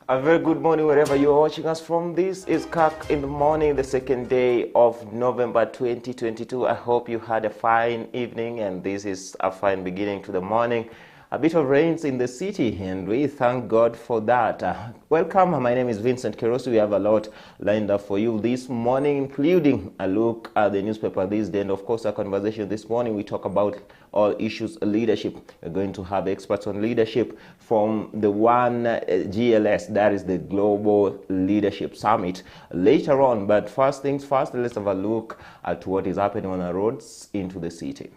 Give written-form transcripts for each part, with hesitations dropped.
A very good morning wherever you're watching us from. This is Kirk in the morning, the second day of November 2022. I hope you had a fine evening and this is a fine beginning to the morning. A bit of rains in the city and we thank God for that. Welcome, my name is Vincent Kerosi. We have a lot lined up for you this morning, including a look at the newspaper this day and of course a conversation this morning. We talk about all issues leadership. We're going to have experts on leadership from the one GLS, that is the Global Leadership Summit, later on. But first things first, let's have a look at what is happening on the roads into the city.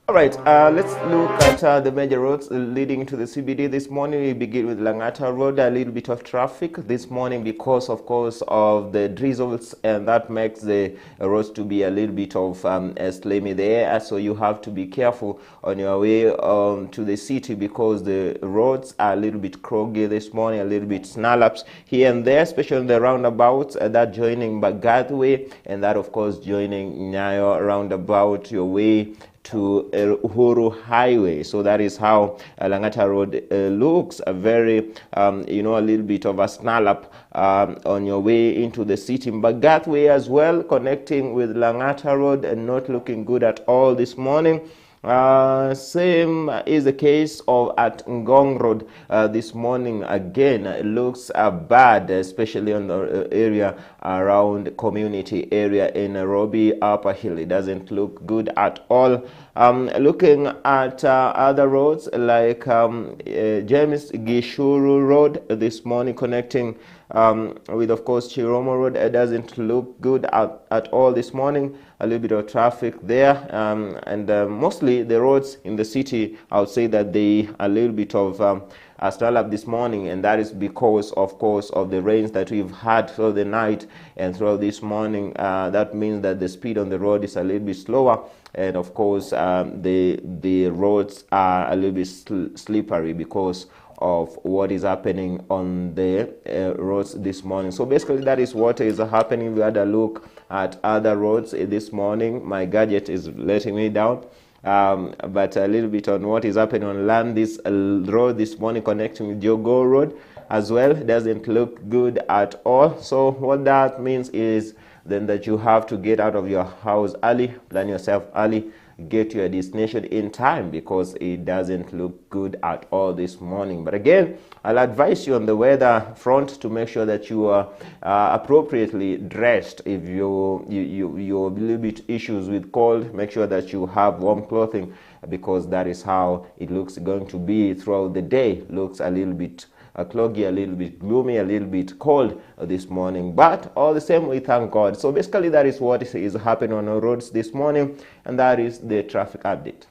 All right, let's look at the major roads leading to the CBD this morning. We begin with Langata Road, a little bit of traffic this morning because, of course, of the drizzles, and that makes the roads to be a little bit of slimy there. So you have to be careful on your way to the city because the roads are a little bit croggy this morning, a little bit snarl-ups here and there, especially on the roundabouts, that joining Bagath Way, and that, of course, joining Nyayo roundabout your way to Uhuru Highway. So that is how Langata Road looks, a very, a little bit of a snarl up on your way into the city. Bagath Way as well, connecting with Langata Road, and not looking good at all this morning. Same is the case of at Ngong Road this morning. Again, it looks bad, especially on the area around community area in Nairobi Upper Hill. It doesn't look good at all. Looking at other roads like James Gishuru Road this morning, connecting with, of course, Chiromo Road. It doesn't look good at all this morning. A little bit of traffic there, and mostly the roads in the city, I would say that they a little bit of a snarl up this morning, and that is because, of course, of the rains that we've had throughout the night and throughout this morning. That means that the speed on the road is a little bit slower, and of course the roads are a little bit slippery because of what is happening on the roads this morning. So basically that is what is happening. We had a look at other roads this morning. My gadget is letting me down, but a little bit on what is happening on Landis Road this morning, connecting with Jogo Road as well. It doesn't look good at all. So what that means is then that you have to get out of your house early, plan yourself early, get to your destination in time, because it doesn't look good at all this morning. But again, I'll advise you on the weather front to make sure that you are appropriately dressed. If you're a little bit issues with cold, make sure that you have warm clothing, because that is how it looks going to be throughout the day. Looks a little bit cloggy, a little bit gloomy, a little bit cold this morning, but all the same we thank God. So basically that is what is happening on our roads this morning, and that is the traffic update.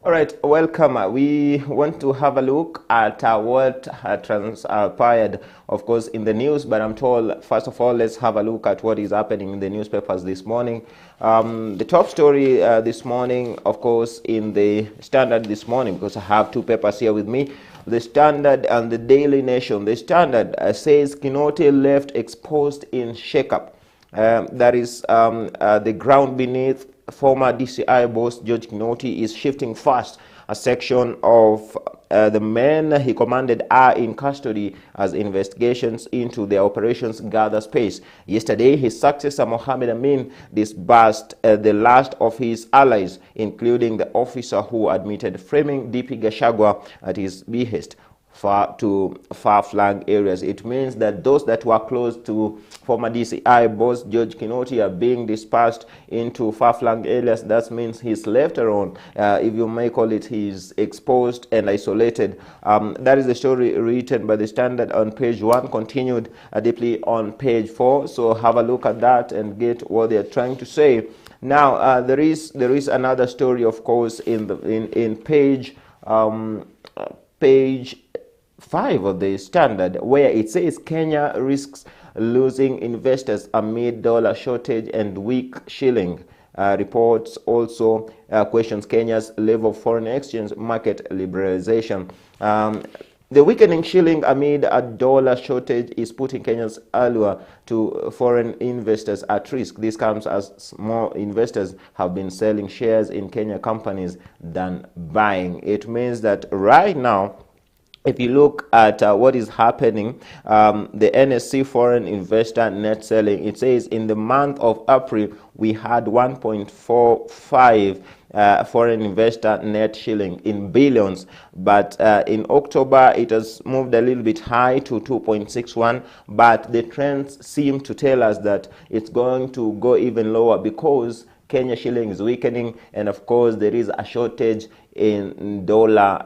All right, welcome. We want to have a look at what transpired, of course, in the news. But I'm told, first of all, let's have a look at what is happening in the newspapers this morning. The top story this morning, of course, in the Standard this morning, because I have two papers here with me, the Standard and the Daily Nation. The Standard says Kinoti left exposed in shakeup. That is the ground beneath former DCI boss George Kinoti is shifting fast. A section of the men he commanded are in custody as investigations into their operations gather pace. Yesterday, his successor Mohammed Amin disbursed the last of his allies, including the officer who admitted framing DP Gachagua at his behest to far-flung areas. It means that those that were close to former DCI boss George Kinoti are being dispersed into far-flung areas. That means he's left alone. If you may call it, he's exposed and isolated. That is the story written by the Standard on page 1, continued deeply on page 4. So have a look at that and get what they're trying to say. Now, there is another story, of course, in page 5 of the Standard, where it says Kenya risks losing investors amid dollar shortage and weak shilling. Reports also questions Kenya's level of foreign exchange market liberalization. The weakening shilling amid a dollar shortage is putting Kenya's allure to foreign investors at risk. This comes as more investors have been selling shares in Kenya companies than buying. It means that right now, if you look at what is happening, the NSC foreign investor net selling, it says in the month of April, we had 1.45 foreign investor net shilling in billions, but in October it has moved a little bit high to 2.61, but the trends seem to tell us that it's going to go even lower because Kenya shilling is weakening, and of course there is a shortage in dollar,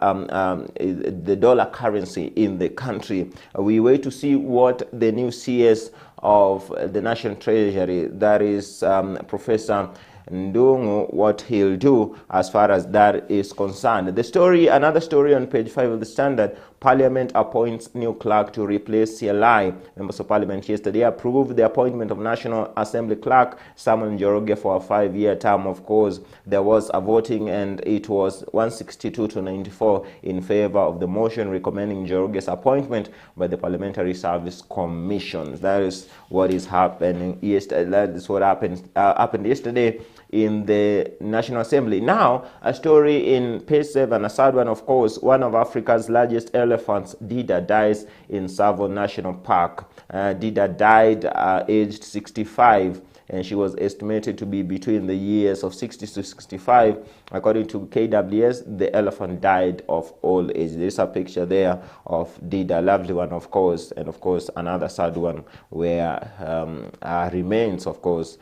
the dollar currency in the country. We wait to see what the new CS of the National Treasury, that is Professor Ndungu, what he'll do as far as that is concerned. The story, another story on page 5 of the Standard, Parliament appoints new clerk to replace CLI. Members of Parliament yesterday approved the appointment of National Assembly Clerk Samuel Njoroge for a 5-year term. Of course, there was a voting and it was 162 to 94 in favor of the motion recommending Njoroge's appointment by the Parliamentary Service Commission. That is what is happening yesterday. That is what happened yesterday in the National Assembly. Now, a story in page 7, a sad one, of course. One of Africa's largest elephants, Dida, dies in Tsavo National Park. Dida died aged 65, and she was estimated to be between the years of 60 to 65. According to KWS, the elephant died of old age. There's a picture there of Dida, lovely one, of course, and of course another sad one where remains, of course,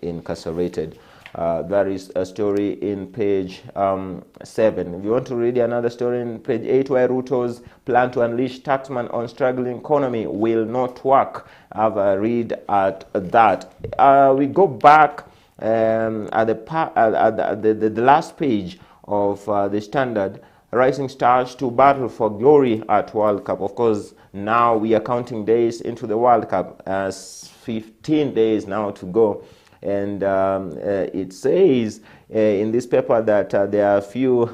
incarcerated. That is a story in page 7. If you want to read another story in page 8, where Ruto's plan to unleash taxman on struggling economy will not work. Have a read at that. We go back at the last page of the Standard. Rising stars to battle for glory at World Cup. Of course, now we are counting days into the World Cup, as 15 days now to go. And it says in this paper that there are a few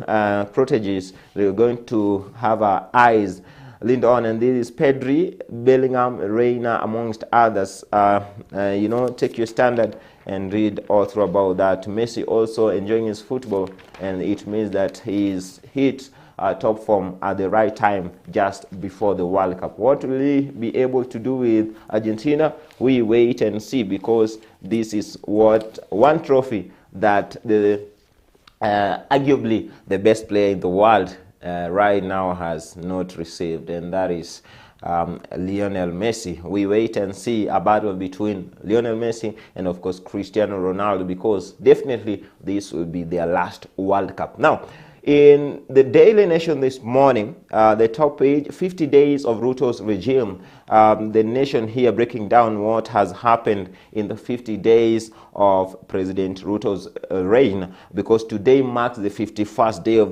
proteges that are going to have our eyes leaned on, and this is Pedri, Bellingham, Reina, amongst others. You know, take your Standard and read all through about that. Messi also enjoying his football, and it means that he's hit top form at the right time just before the World Cup. What will he be able to do with Argentina? We wait and see, because this is what one trophy that the arguably the best player in the world right now has not received, and that is Lionel Messi. We wait and see a battle between Lionel Messi and of course Cristiano Ronaldo, because definitely this will be their last World Cup. Now, in the Daily Nation this morning, the top page, 50 days of Ruto's regime. The Nation here breaking down what has happened in the 50 days of President Ruto's reign, because today marks the 51st day of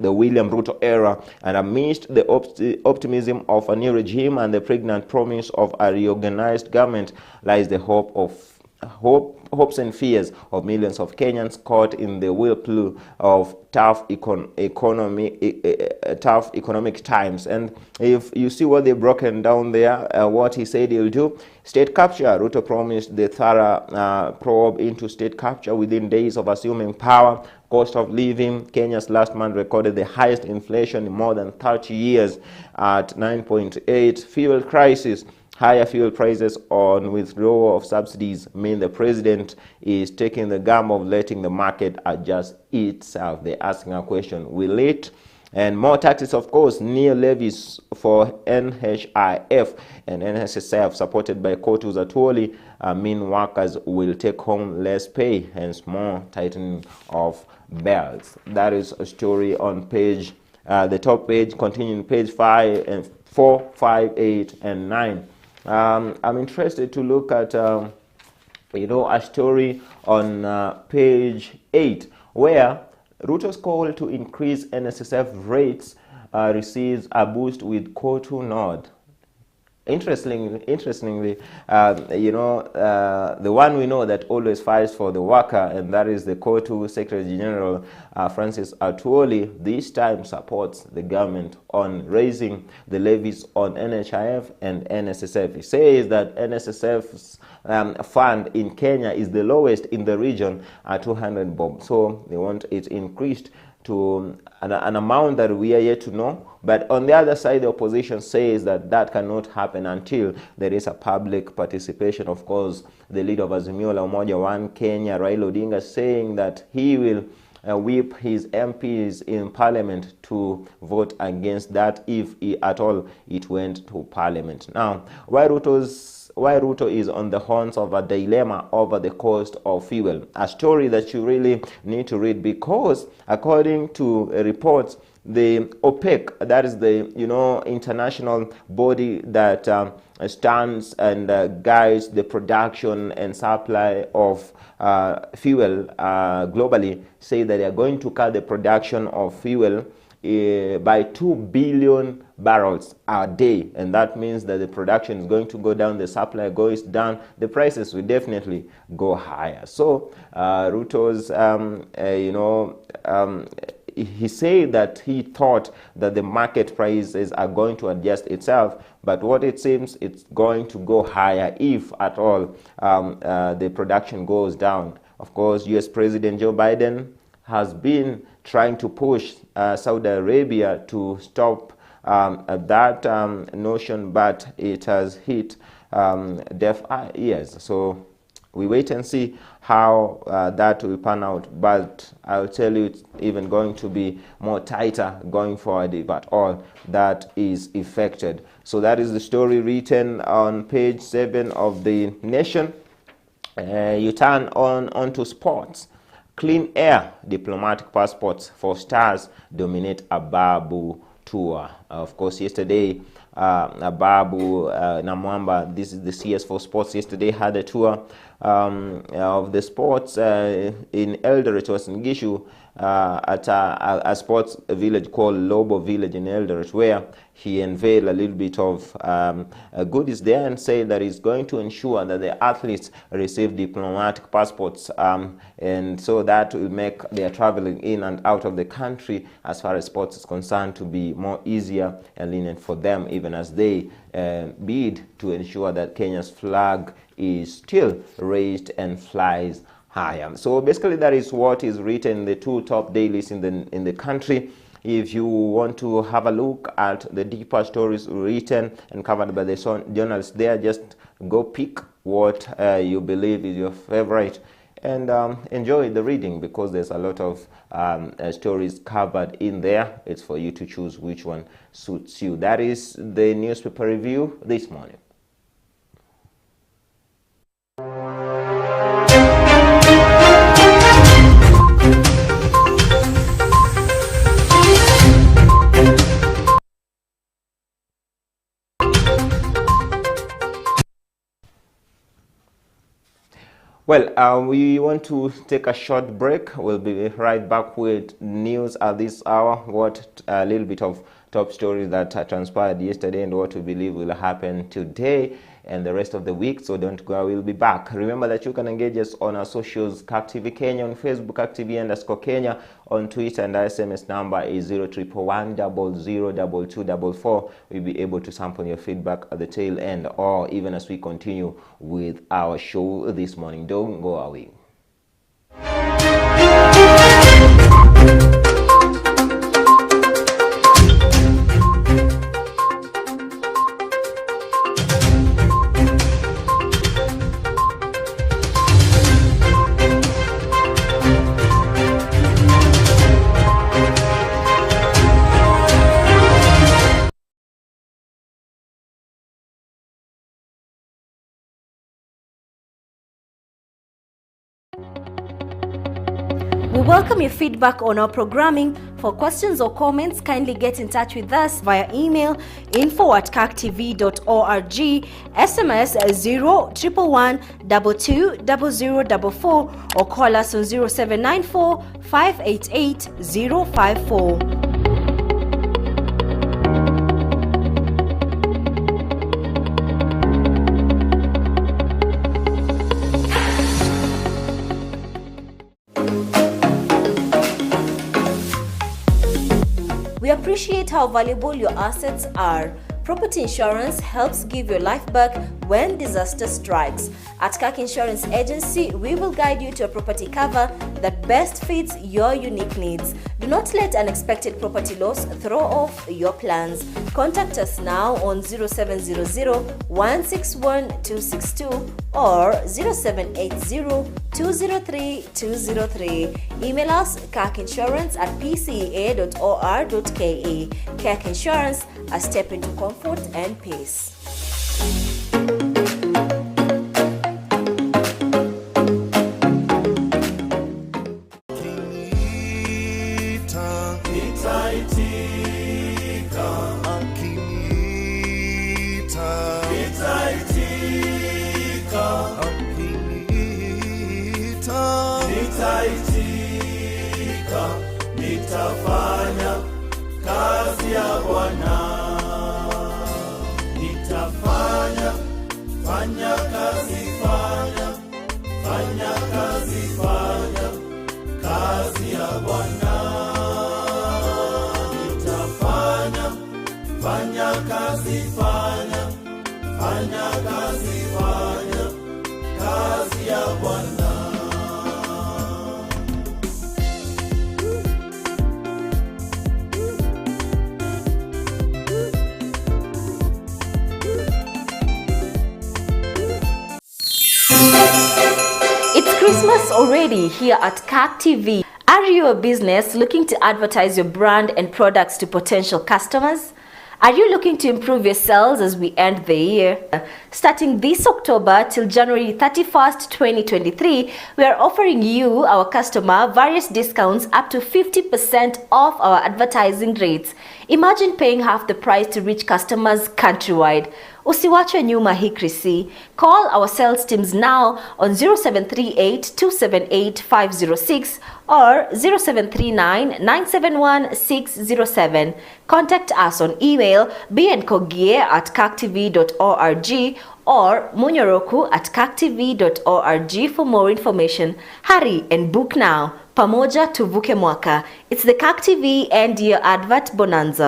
the William Ruto era, and amidst the optimism of a new regime and the pregnant promise of a reorganized government lies the hopes and fears of millions of Kenyans caught in the whirlpool of tough economic times. And if you see what they've broken down there, what he said he'll do: state capture. Ruto promised the thorough probe into state capture within days of assuming power. Cost of living. Kenya's last month recorded the highest inflation in more than 30 years at 9.8. Fuel crisis. Higher fuel prices on withdrawal of subsidies mean the president is taking the gamble of letting the market adjust itself. They're asking a question: will it? And more taxes, of course. New levies for NHIF and NSSF, supported by Kotu Zatwoli, mean workers will take home less pay, hence more tightening of belts. That is a story on page, the top page, continuing page 5 and 4, 5, 8, and 9. I'm interested to look at a story on page 8, where Ruto's call to increase NSSF rates receives a boost with Kotu nod. Interestingly, the one we know that always fights for the worker, and that is the Kotu Secretary General Francis Atuoli, this time supports the government on raising the levies on NHIF and NSSF. He says that NSSF's fund in Kenya is the lowest in the region at 200 bob. So they want it increased to an amount that we are yet to know. But on the other side, the opposition says that that cannot happen until there is a public participation. Of course, the leader of Azimio la Umoja One Kenya, Raila Odinga, saying that he will whip his MPs in parliament to vote against that if at all it went to parliament. Now, why Ruto is on the horns of a dilemma over the cost of fuel. A story that you really need to read, because according to reports, the OPEC, that is the international body that stands and guides the production and supply of fuel globally, say that they are going to cut the production of fuel by 2 billion barrels a day, and that means that the production is going to go down, the supply goes down, the prices will definitely go higher. So Ruto's he said that he thought that the market prices are going to adjust itself, but what it seems, it's going to go higher if at all the production goes down. Of course, US President Joe Biden has been trying to push Saudi Arabia to stop that notion, but it has hit deaf ears. So we wait and see how that will pan out, but I'll tell you, it's even going to be more tighter going forward if at all that is affected. So that is the story written on page 7 of the Nation. You turn on to sports. Clean air, diplomatic passports for stars dominate Ababu tour. Of course, yesterday, Ababu Namwamba, this is the CS4 Sports, yesterday had a tour of the sports in Eldoret, was in Gishu, at a sports village called Lobo Village in Eldoret, where he unveiled a little bit of goodies there and said that he's going to ensure that the athletes receive diplomatic passports, and so that will make their traveling in and out of the country as far as sports is concerned to be more easier and lenient for them, even as they bid to ensure that Kenya's flag is still raised and flies higher. So basically that is what is written in the two top dailies in the country. If you want to have a look at the deeper stories written and covered by the journalists there, just go pick what you believe is your favorite and enjoy the reading, because there's a lot of stories covered in there. It's for you to choose which one suits you. That is the newspaper review this morning. Well, we want to take a short break. We'll be right back with news at this hour, what a little bit of top stories that transpired yesterday and what we believe will happen today and the rest of the week. So don't go, we'll be back. Remember that you can engage us on our socials, Kirk TV Kenya on Facebook, KirkTV_Kenya on Twitter, and our SMS number is 0311002244. We'll be able to sample your feedback at the tail end, or even as we continue with our show this morning. Don't go away. We welcome your feedback on our programming. For questions or comments, kindly get in touch with us via email info@kirktv.org, SMS 0111 220044, or call us on 0794 588 054. We appreciate how valuable your assets are. Property insurance helps give your life back when disaster strikes. At Kirk Insurance Agency, we will guide you to a property cover that best fits your unique needs. Do not let unexpected property loss throw off your plans. Contact us now on 0700 161 262 or 0780 203 203. Email us kirkinsurance@pca.or.ke. Kirk Insurance, a step into comfort and peace. Nitafanya kazi ya Bwana, nitafanya kazi, fanya kazi ya Bwana, nitafanya kazi, fanya kazi ya Bwana. It's Christmas already here at Kirk TV. Are you a business looking to advertise your brand and products to potential customers? Are you looking to improve your sales as we end the year? Starting this October till January 31st, 2023, we are offering you, our customer, various discounts up to 50% off our advertising rates. Imagine paying half the price to reach customers countrywide. Usiwachwe nyuma hii krisi. Call our sales teams now on 0738 278 506 or 0739 971 607. Contact us on email bnkogie@kirktv.org or munyoroku@kirktv.org for more information. Hurry and book now. Pamoja tuvuke mwaka. It's the Kirk TV and your advert bonanza.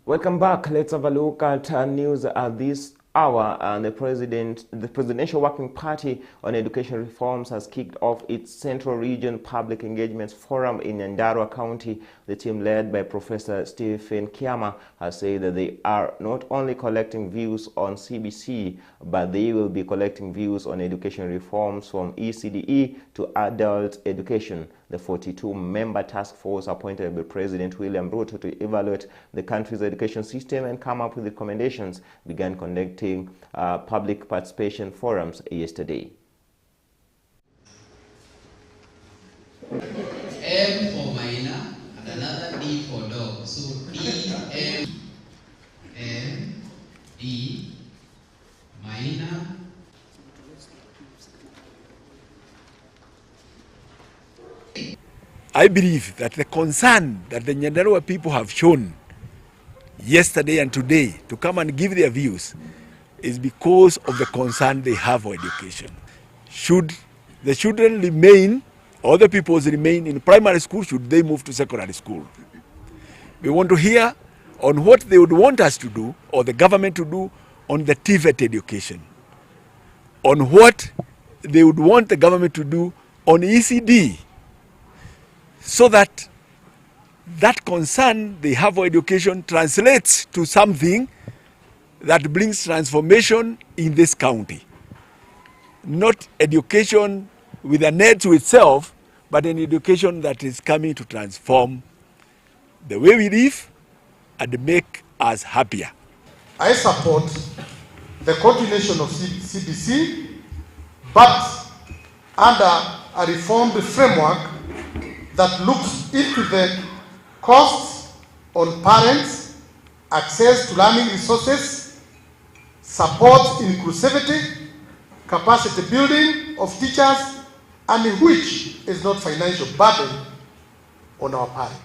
Welcome back. Let's have a look at news at this hour. And the Presidential Working Party on Education Reforms has kicked off its Central Region Public Engagements Forum in Nyandarua County. The team led by Professor Stephen Kiama has said that they are not only collecting views on CBC, but they will be collecting views on education reforms from ECDE to adult education. The 42-member task force appointed by President William Ruto to evaluate the country's education system and come up with recommendations began conducting public participation forums yesterday. M for minor and another D for dog. So D, M, M, D, minor. I believe that the concern that the Nyandarua people have shown yesterday and today to come and give their views is because of the concern they have for education. Should the children remain, or the pupils remain in primary school, should they move to secondary school? We want to hear on what they would want us to do, or the government to do, on the TVET education, on what they would want the government to do on ECD, so that that concern they have for education translates to something that brings transformation in this county. Not education with an end to itself, but an education that is coming to transform the way we live and make us happier. I support the continuation of CBC, but under a reformed framework that looks into the costs on parents, access to learning resources, supports inclusivity, capacity building of teachers, and which is not financial burden on our parents.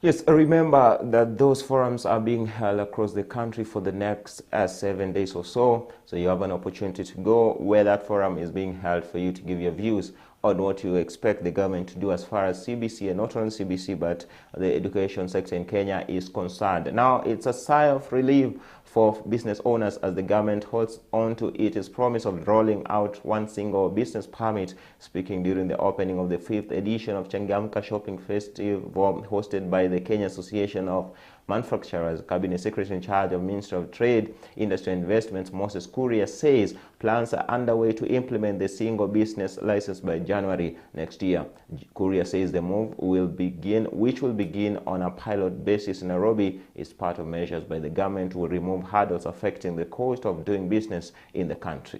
Yes, remember that those forums are being held across the country for the next 7 days or so. So you have an opportunity to go where that forum is being held for you to give your views on what you expect the government to do as far as CBC, and not only CBC, but the education sector in Kenya is concerned. Now, it's a sigh of relief for business owners as the government holds on to its promise of rolling out one single business permit. Speaking during the opening of the 5th edition of Changamka Shopping Festival hosted by the Kenya Association of Manufacturers, Cabinet Secretary in charge of Ministry of Trade, Industry and Investments, Moses Kuria, says plans are underway to implement the single business license by January next year. Kuria says the move which will begin on a pilot basis in Nairobi, is part of measures by the government to remove hurdles affecting the cost of doing business in the country.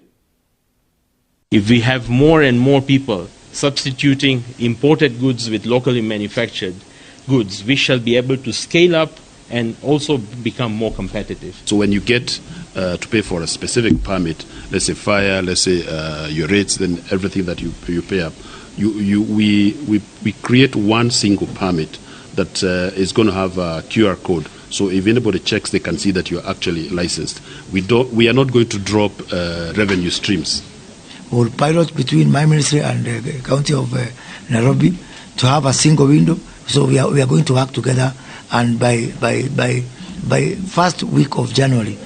If we have more and more people substituting imported goods with locally manufactured goods, we shall be able to scale up and also become more competitive. So when you get to pay for a specific permit, let's say fire, let's say your rates, then everything that you pay up, we create one single permit that is going to have a QR code. So if anybody checks, they can see that you're actually licensed. We are not going to drop revenue streams. We'll pilot between my ministry and the county of Nairobi to have a single window. So we are going to work together, and by first week of January,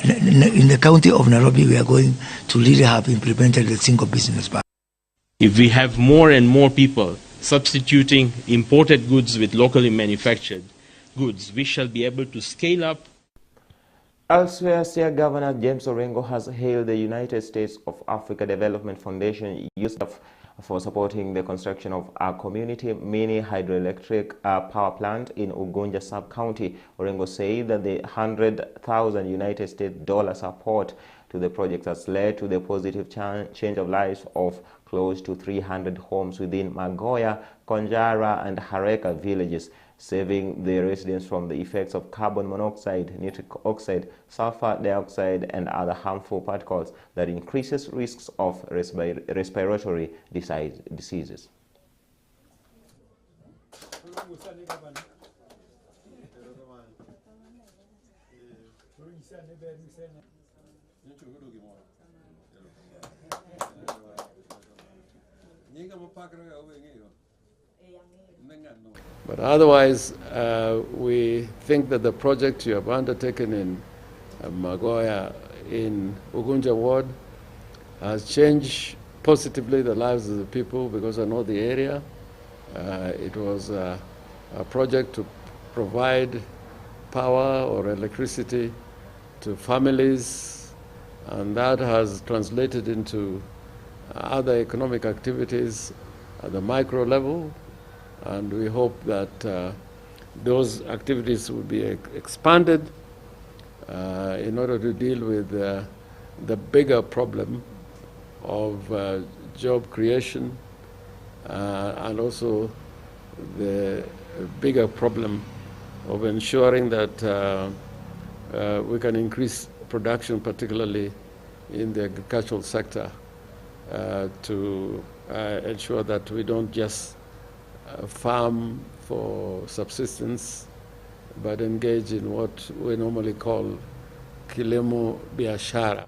in the county of Nairobi, we are going to really have implemented the single business permit. If we have more and more people substituting imported goods with locally manufactured goods, we shall be able to scale up. Elsewhere, State Governor James Orengo has hailed the United States of Africa Development Foundation USAF for supporting the construction of a community mini hydroelectric power plant in Ugunja sub-county. Orengo said that the $100,000 United States dollar support to the project has led to the positive change of lives of close to 300 homes within Magoya, Konjara and Hareka villages, saving the residents from the effects of carbon monoxide, nitric oxide, sulfur dioxide, and other harmful particles that increases risks of respiratory diseases. But otherwise, we think that the project you have undertaken in Magoya in Ugunja ward has changed positively the lives of the people, because I know the area. It was a project to provide power or electricity to families, and that has translated into other economic activities at the micro level. And we hope that those activities will be expanded in order to deal with the bigger problem of job creation and also the bigger problem of ensuring that we can increase production, particularly in the agricultural sector, to ensure that we don't just farm for subsistence, but engage in what we normally call kilimo biashara.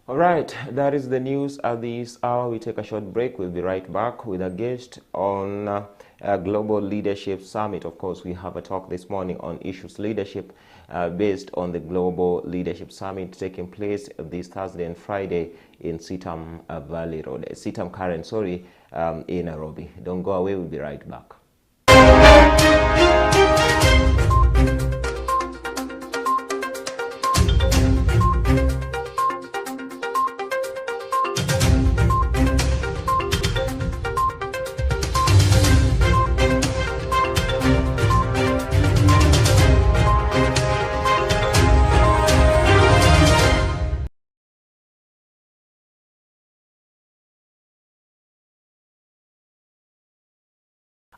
All right, that is the news at this hour. We take a short break. We'll be right back with a guest on a Global Leadership Summit. Of course, we have a talk this morning on issues leadership based on the Global Leadership Summit taking place this Thursday and Friday in Sitam Valley Road, Sitam Karen, in Nairobi. Don't go away. We'll be right back.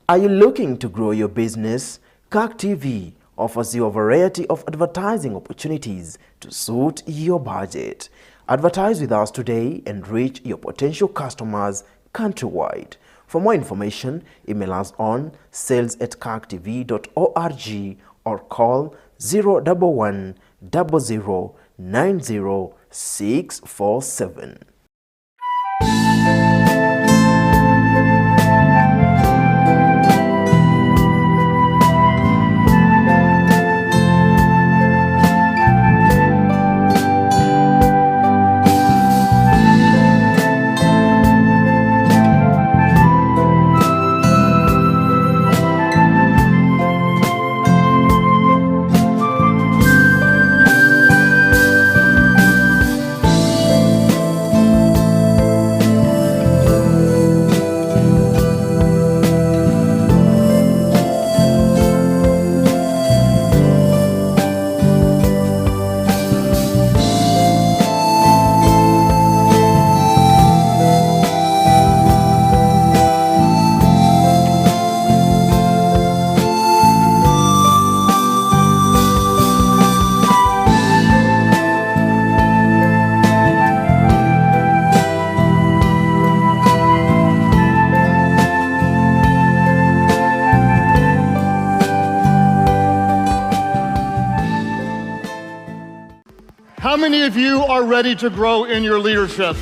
Are you looking to grow your business? Kirk TV offers you a variety of advertising opportunities to suit your budget. Advertise with us today and reach your potential customers countrywide. For more information, email us on sales@kirktv.org or call 011 00 90 647. How many of you are ready to grow in your leadership?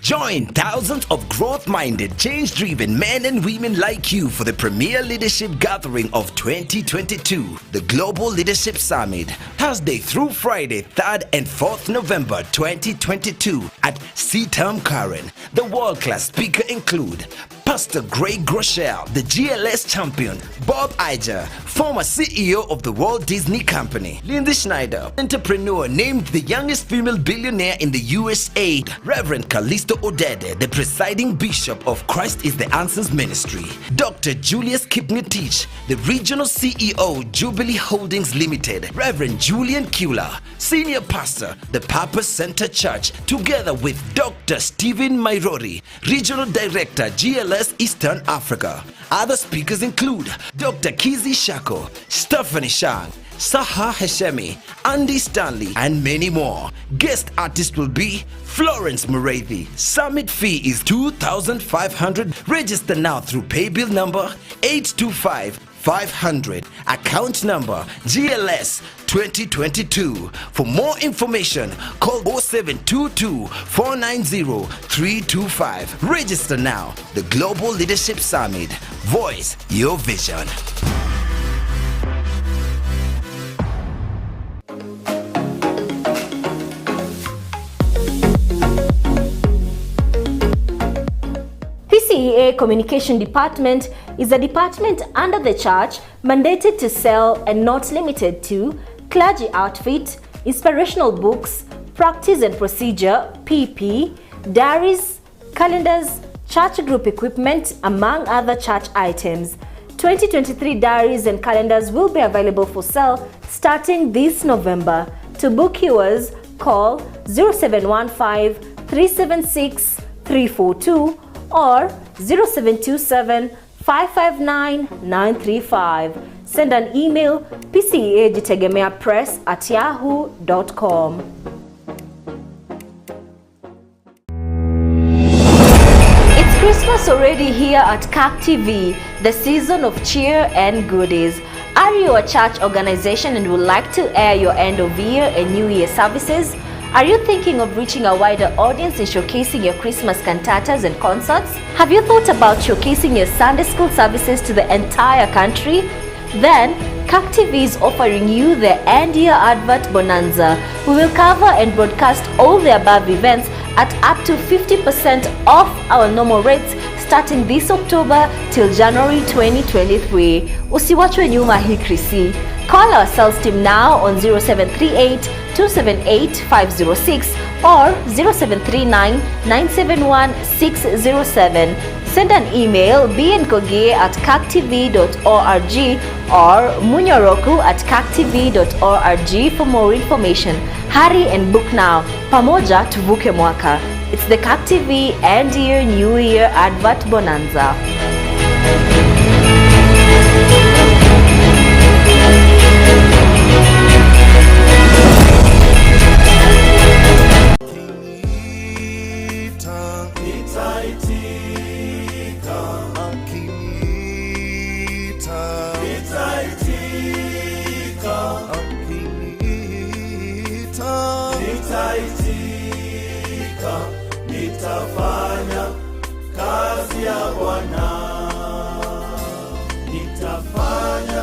Join thousands of growth-minded, change-driven men and women like you for the premier leadership gathering of 2022, the Global Leadership Summit, Thursday through Friday, 3rd and 4th November 2022 at Sitam Karen. The world-class speaker include Pastor Greg Groeschel, the GLS champion, Bob Iger, former CEO of the Walt Disney Company, Lindsay Schneider, entrepreneur named the youngest female billionaire in the USA, Reverend Callisto Odede, the presiding bishop of Christ is the Answers Ministry, Dr. Julius Kipngetich, the regional CEO, Jubilee Holdings Limited, Reverend Julian Kula, senior pastor, the Purpose Center Church, together with Dr. Stephen Mairori, regional director, GLS Eastern Africa. Other speakers include Dr. Kizi Shako, Stephanie Shang, Saha Heshemi, Andy Stanley, and many more. Guest artist will be Florence Mureithi. Summit fee is $2,500. Register now through paybill number 825-500. Account number GLS 2022. For more information, call 0722-490-325. Register now. The Global Leadership Summit. Voice your vision. PCEA Communication Department is a department under the church mandated to sell and not limited to clergy outfit, inspirational books, practice and procedure, PP, diaries, calendars, church group equipment, among other church items. 2023 diaries and calendars will be available for sale starting this November. To book yours, call 0715 376 342 or 0727 559 935. Send an email pceajitegemeapress@yahoo.com. It's Christmas already here at Kirk TV, the season of cheer and goodies. Are you a church organization and would like to air your end of year and new year services? Are you thinking of reaching a wider audience and showcasing your Christmas cantatas and concerts? Have you thought about showcasing your Sunday school services to the entire country? Then, Kirk TV is offering you the end-year advert bonanza. We will cover and broadcast all the above events at up to 50% off our normal rates starting this October till January 2023. Usiwachwe nyuma hii Krisi. Call our sales team now on 0738 278 506 or 0739 971 607. Send an email bnkogie@kirktv.org or munyoroku@kirktv.org for more information. Hurry and book now. Pamoja tuvuke mwaka. It's the Kirk TV End Year New Year Advert Bonanza. Nitafanya kazi ya Bwana, nitafanya,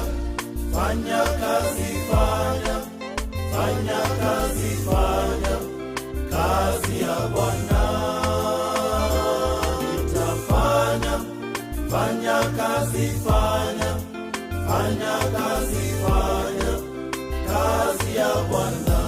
fanya kazi, fanya kazi, kazi ya Bwana. Nitafanya, fanya kazi, fanya kazi, kazi ya Bwana.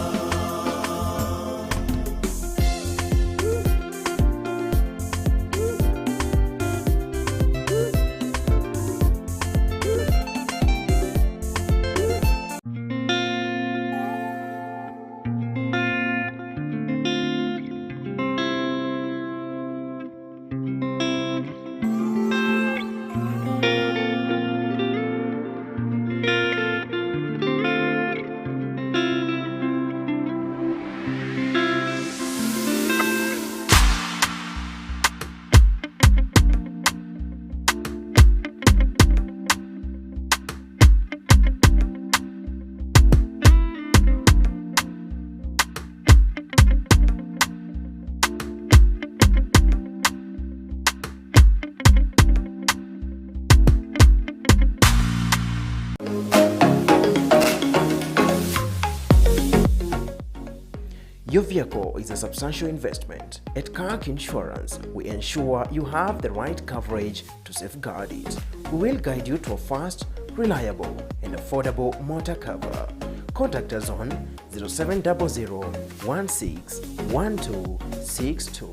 Your vehicle is a substantial investment. At Kirk Insurance, we ensure you have the right coverage to safeguard it. We will guide you to a fast, reliable, and affordable motor cover. Contact us on 0700-161262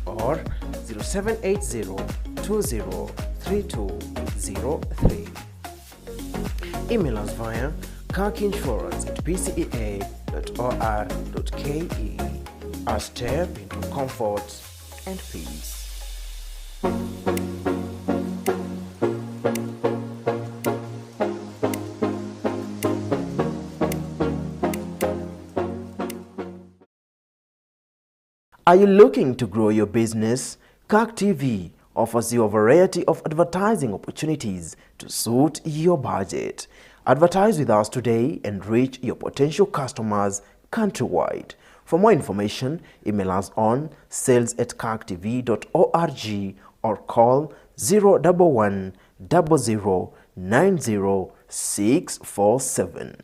or 0780-203203. Email us via kirkinsurance@pcea.or.ke. A step into comfort and peace. Are you looking to grow your business? Kirk TV offers you a variety of advertising opportunities to suit your budget. Advertise with us today and reach your potential customers countrywide. For more information, email us on sales@kirktv.org or call 011 00 90647.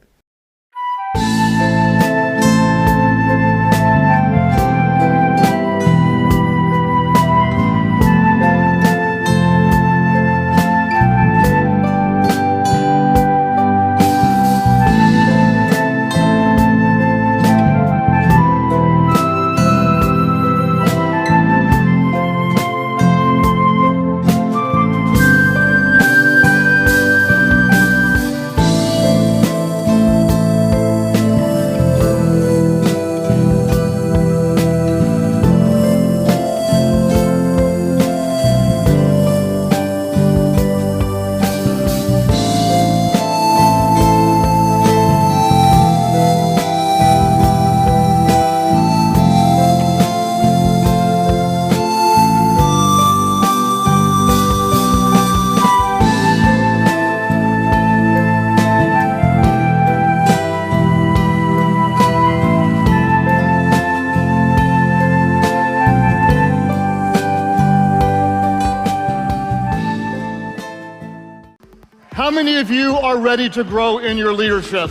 How many of you are ready to grow in your leadership?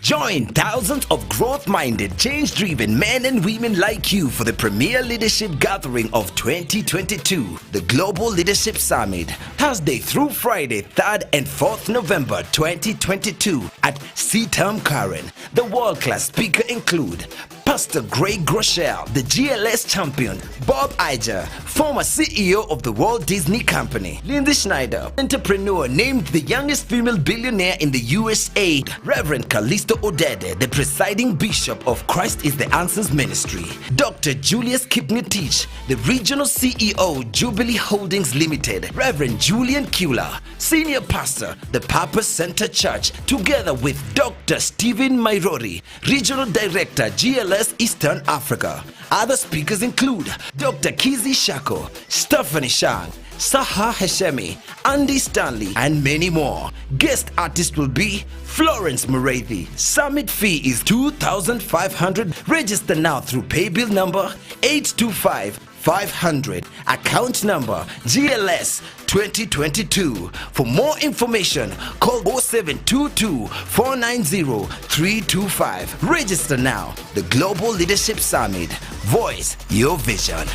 Join thousands of growth-minded, change-driven men and women like you for the premier leadership gathering of 2022, the Global Leadership Summit, Thursday through Friday, 3rd and 4th November 2022 at CTAM Karen. The world-class speaker include Pastor Greg Groeschel, the GLS champion, Bob Iger, former CEO of the Walt Disney Company, Lindsay Schneider, entrepreneur named the youngest female billionaire in the USA, Reverend Callisto Odede, the presiding bishop of Christ is the Answers Ministry, Dr. Julius Kipngetich, the regional CEO, Jubilee Holdings Limited, Reverend Julian Kula, senior pastor, the Purpose Center Church, together with Dr. Stephen Mairori, regional director, GLS Eastern Africa. Other speakers include Dr. Kizi Shako, Stephanie Shang, Saha Heshemi, Andy Stanley, and many more. Guest artist will be Florence Mureithi. Summit fee is $2,500. Register now through paybill number 825-500. Account number GLS 2022. For more information, call 0722-490-325. Register now. The Global Leadership Summit. Voice your vision.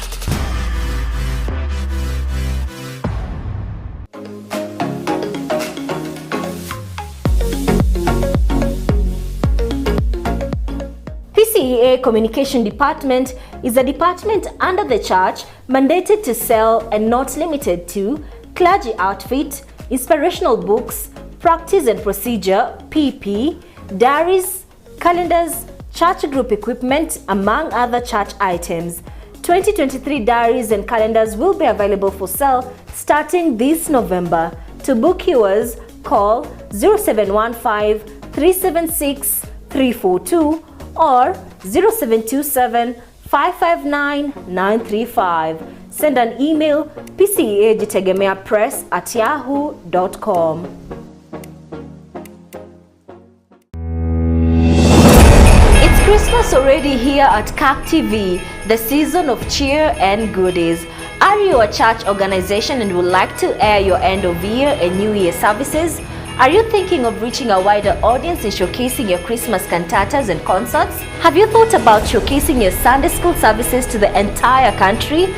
PCEA Communication Department is a department under the church mandated to sell and not limited to clergy outfit, inspirational books, practice and procedure, PP, diaries, calendars, church group equipment, among other church items. 2023 diaries and calendars will be available for sale starting this November. To book yours, call 0715 376 342 or 0727 559 935. Send an email pceajitegemeapress@yahoo.com. It's Christmas already here at Kirk TV, the season of cheer and goodies. Are you a church organization and would like to air your end of year and New Year services? Are you thinking of reaching a wider audience and showcasing your Christmas cantatas and concerts? Have you thought about showcasing your Sunday school services to the entire country?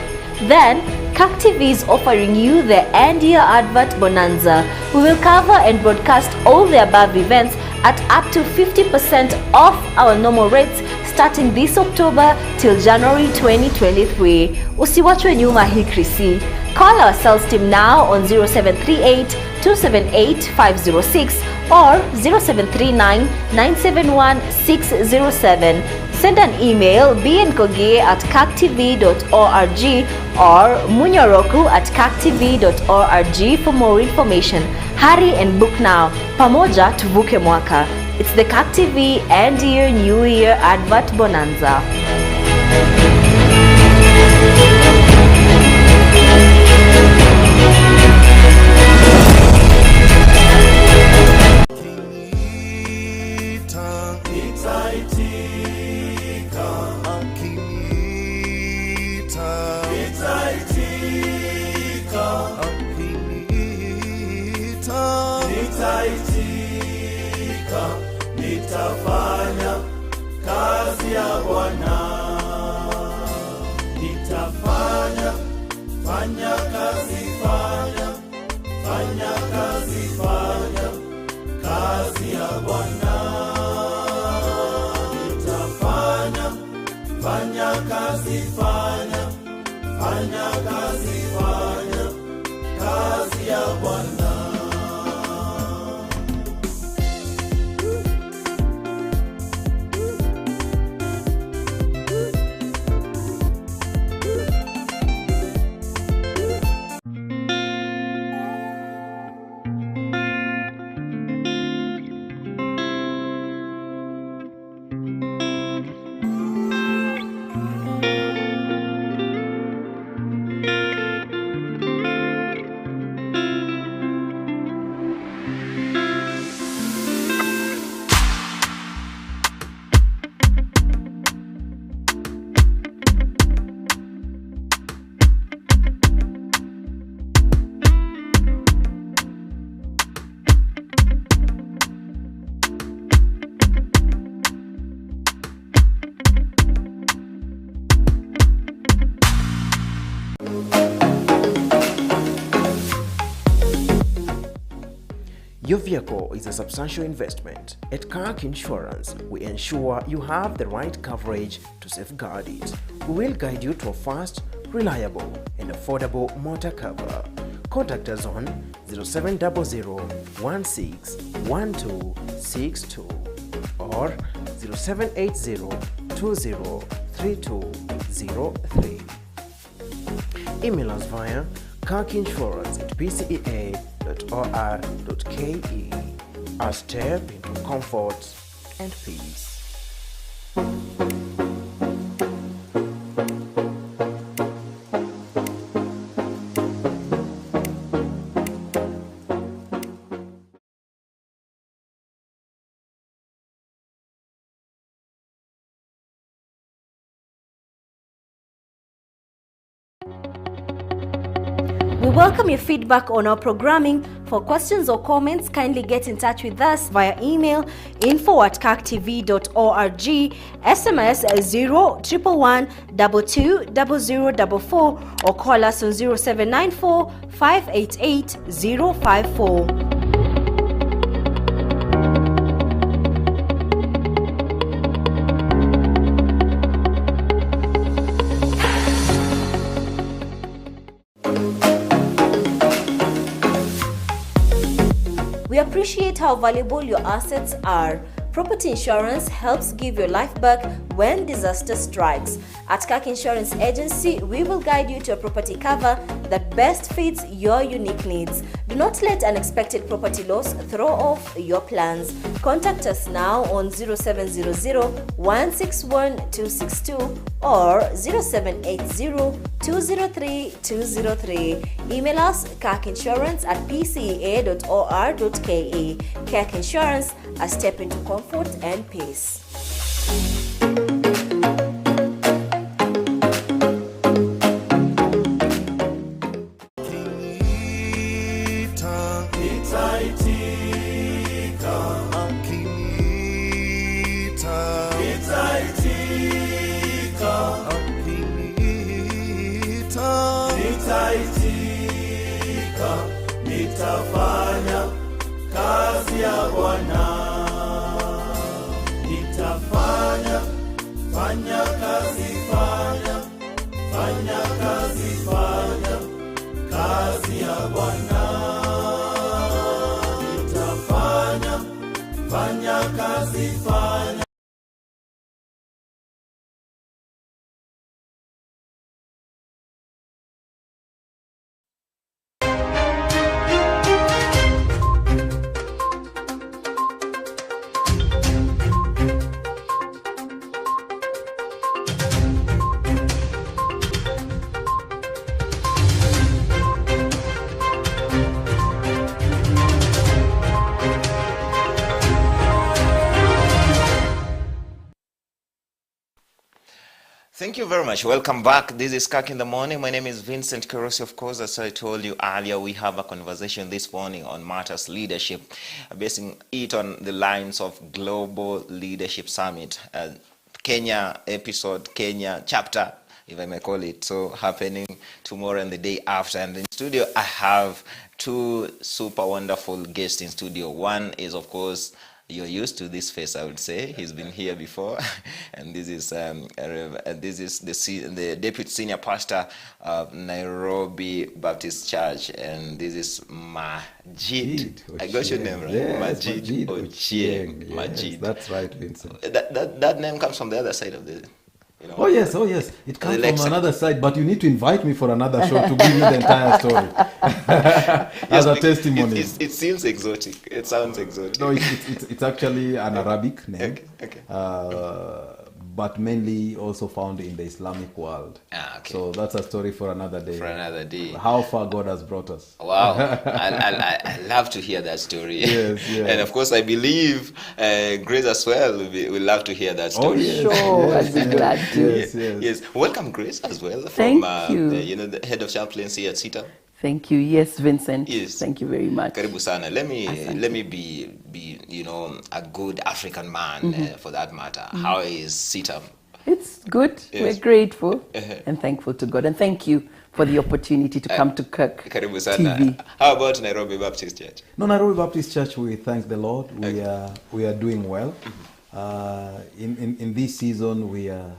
Then, Kirk TV is offering you the end year advert bonanza. We will cover and broadcast all the above events at up to 50% off our normal rates starting this October till January 2023. Usiwachwe nyuma hii Krisi. Call our sales team now on 0738 278 506 or 0739 971 607. Send an email bnkogie@kirktv.org or munyoroku@kirktv.org for more information. Hurry and book now. Pamoja tuvuke mwaka. It's the Kirk TV End Year New Year Advert Bonanza. Nitafanya kazi ya Bwana, nitafanya, fanya kazi, fanya kazi, kazi ya Bwana. Nitafanya, fanya kazi, fanya kazi, kazi ya Bwana. Your vehicle is a substantial investment. At Kirk Insurance, we ensure you have the right coverage to safeguard it. We will guide you to a fast, reliable, and affordable motor cover. Contact us on 0700-161262 or 0780-203203. Email us via kirkinsurance@pcea.or.ke. A step into comfort and peace. We welcome your feedback on our programming. For questions or comments, kindly get in touch with us via email info@kirktv.org, SMS 011120044 or call us on 0794 588 054. We appreciate how valuable your assets are. Property insurance helps give your life back when disaster strikes. At Kirk Insurance Agency, we will guide you to a property cover that best fits your unique needs. Do not let unexpected property loss throw off your plans. Contact us now on 0700-161-262 or 0780-203-203. Email us kirkinsurance@pcea.or.ke. Kirk Insurance, a step into comfort and peace. Nitafanya kazi ya Bwana, nitafanya kazi, fanya kazi ya Bwana, nitafanya kazi, fanya. Thank you very much. Welcome back. This is Kirk in the Morning. My name is Vincent Kirosi. Of course, as I told you earlier, we have a conversation this morning on matters leadership, basing it on the lines of Global Leadership Summit, Kenya episode, Kenya chapter, if I may call it so, happening tomorrow and the day after. And in studio, I have two super wonderful guests in studio. One is, of course, you're used to this face, I would say. He's been here before, and this is the deputy senior pastor of Nairobi Baptist Church, and this is Majid. I got your name right, yes, Majid Ochieng. Yes, Majid. that's right, Vincent. That name comes from the other side of the. Oh yes, it comes from another side, but you need to invite me for another show to give you the entire story as a testimony. It seems exotic. It sounds exotic. No, it's actually an Arabic name, okay. But mainly also found in the Islamic world. Okay. So that's a story for another day. For another day. How far God has brought us. Wow. I love to hear that story. Yes. And of course, I believe Grace as well will love to hear that story. Oh, yes. Sure, I'd be glad to. Yes. Welcome, Grace, as well. Thank you. The head of chaplaincy at CETA. Thank you. Yes, Vincent. Yes. Thank you very much. Karibu sana. Let me be a good African man for that matter. How is CETA It's good. Yes. We're grateful and thankful to God. And thank you for the opportunity to come to Kirk Karibu sana. TV. How about Nairobi Baptist Church? No, Nairobi Baptist Church, we thank the Lord. We are doing well. In this season, we are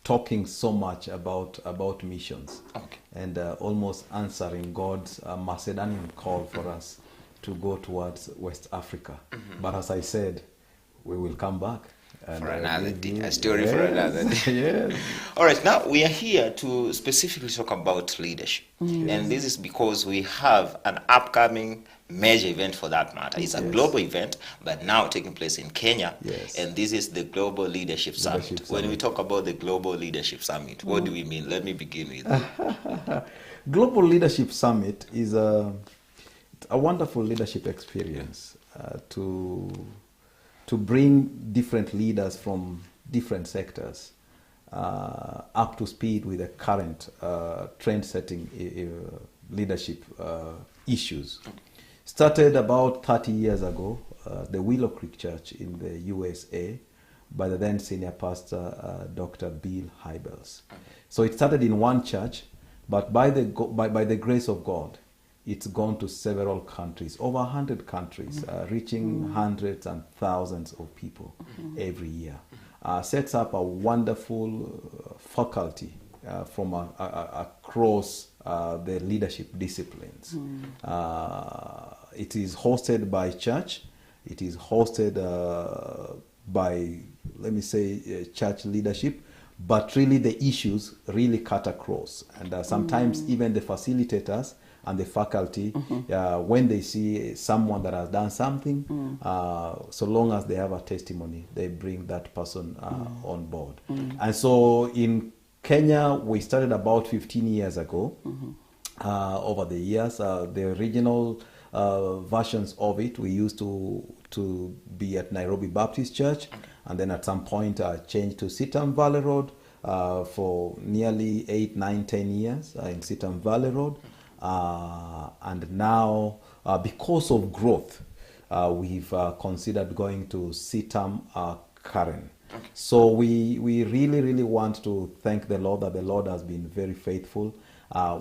talking so much about missions and almost answering God's Macedonian call for us to go towards West Africa. But as I said, we will come back. And For another day, a story yes, for another day. Yes. All right, now we are here to specifically talk about leadership. And this is because we have an upcoming major event for that matter. It's a global event, but now taking place in Kenya. Yes. And this is the Global Leadership Summit. When we talk about the Global Leadership Summit, what do we mean? Let me begin with Global Leadership Summit is a wonderful leadership experience to bring different leaders from different sectors up to speed with the current trend-setting leadership issues. Started about 30 years ago, the Willow Creek Church in the USA by the then senior pastor, Dr. Bill Hybels. So it started in one church, but by the grace of God, it's gone to several countries, over 100 countries, reaching hundreds and thousands of people every year. Sets up a wonderful faculty from across the leadership disciplines. It is hosted by church. It is hosted by, let me say, church leadership. But really the issues really cut across. And sometimes even the facilitators and the faculty, when they see someone that has done something, so long as they have a testimony, they bring that person on board. And so in Kenya, we started about 15 years ago. Over the years, the original versions of it, we used to be at Nairobi Baptist Church, and then at some point changed to Sitam Valley Road for nearly 8, 9, 10 years in Sitam Valley Road. And now, because of growth, we've considered going to Sitam Karen. So we really, really want to thank the Lord that the Lord has been very faithful.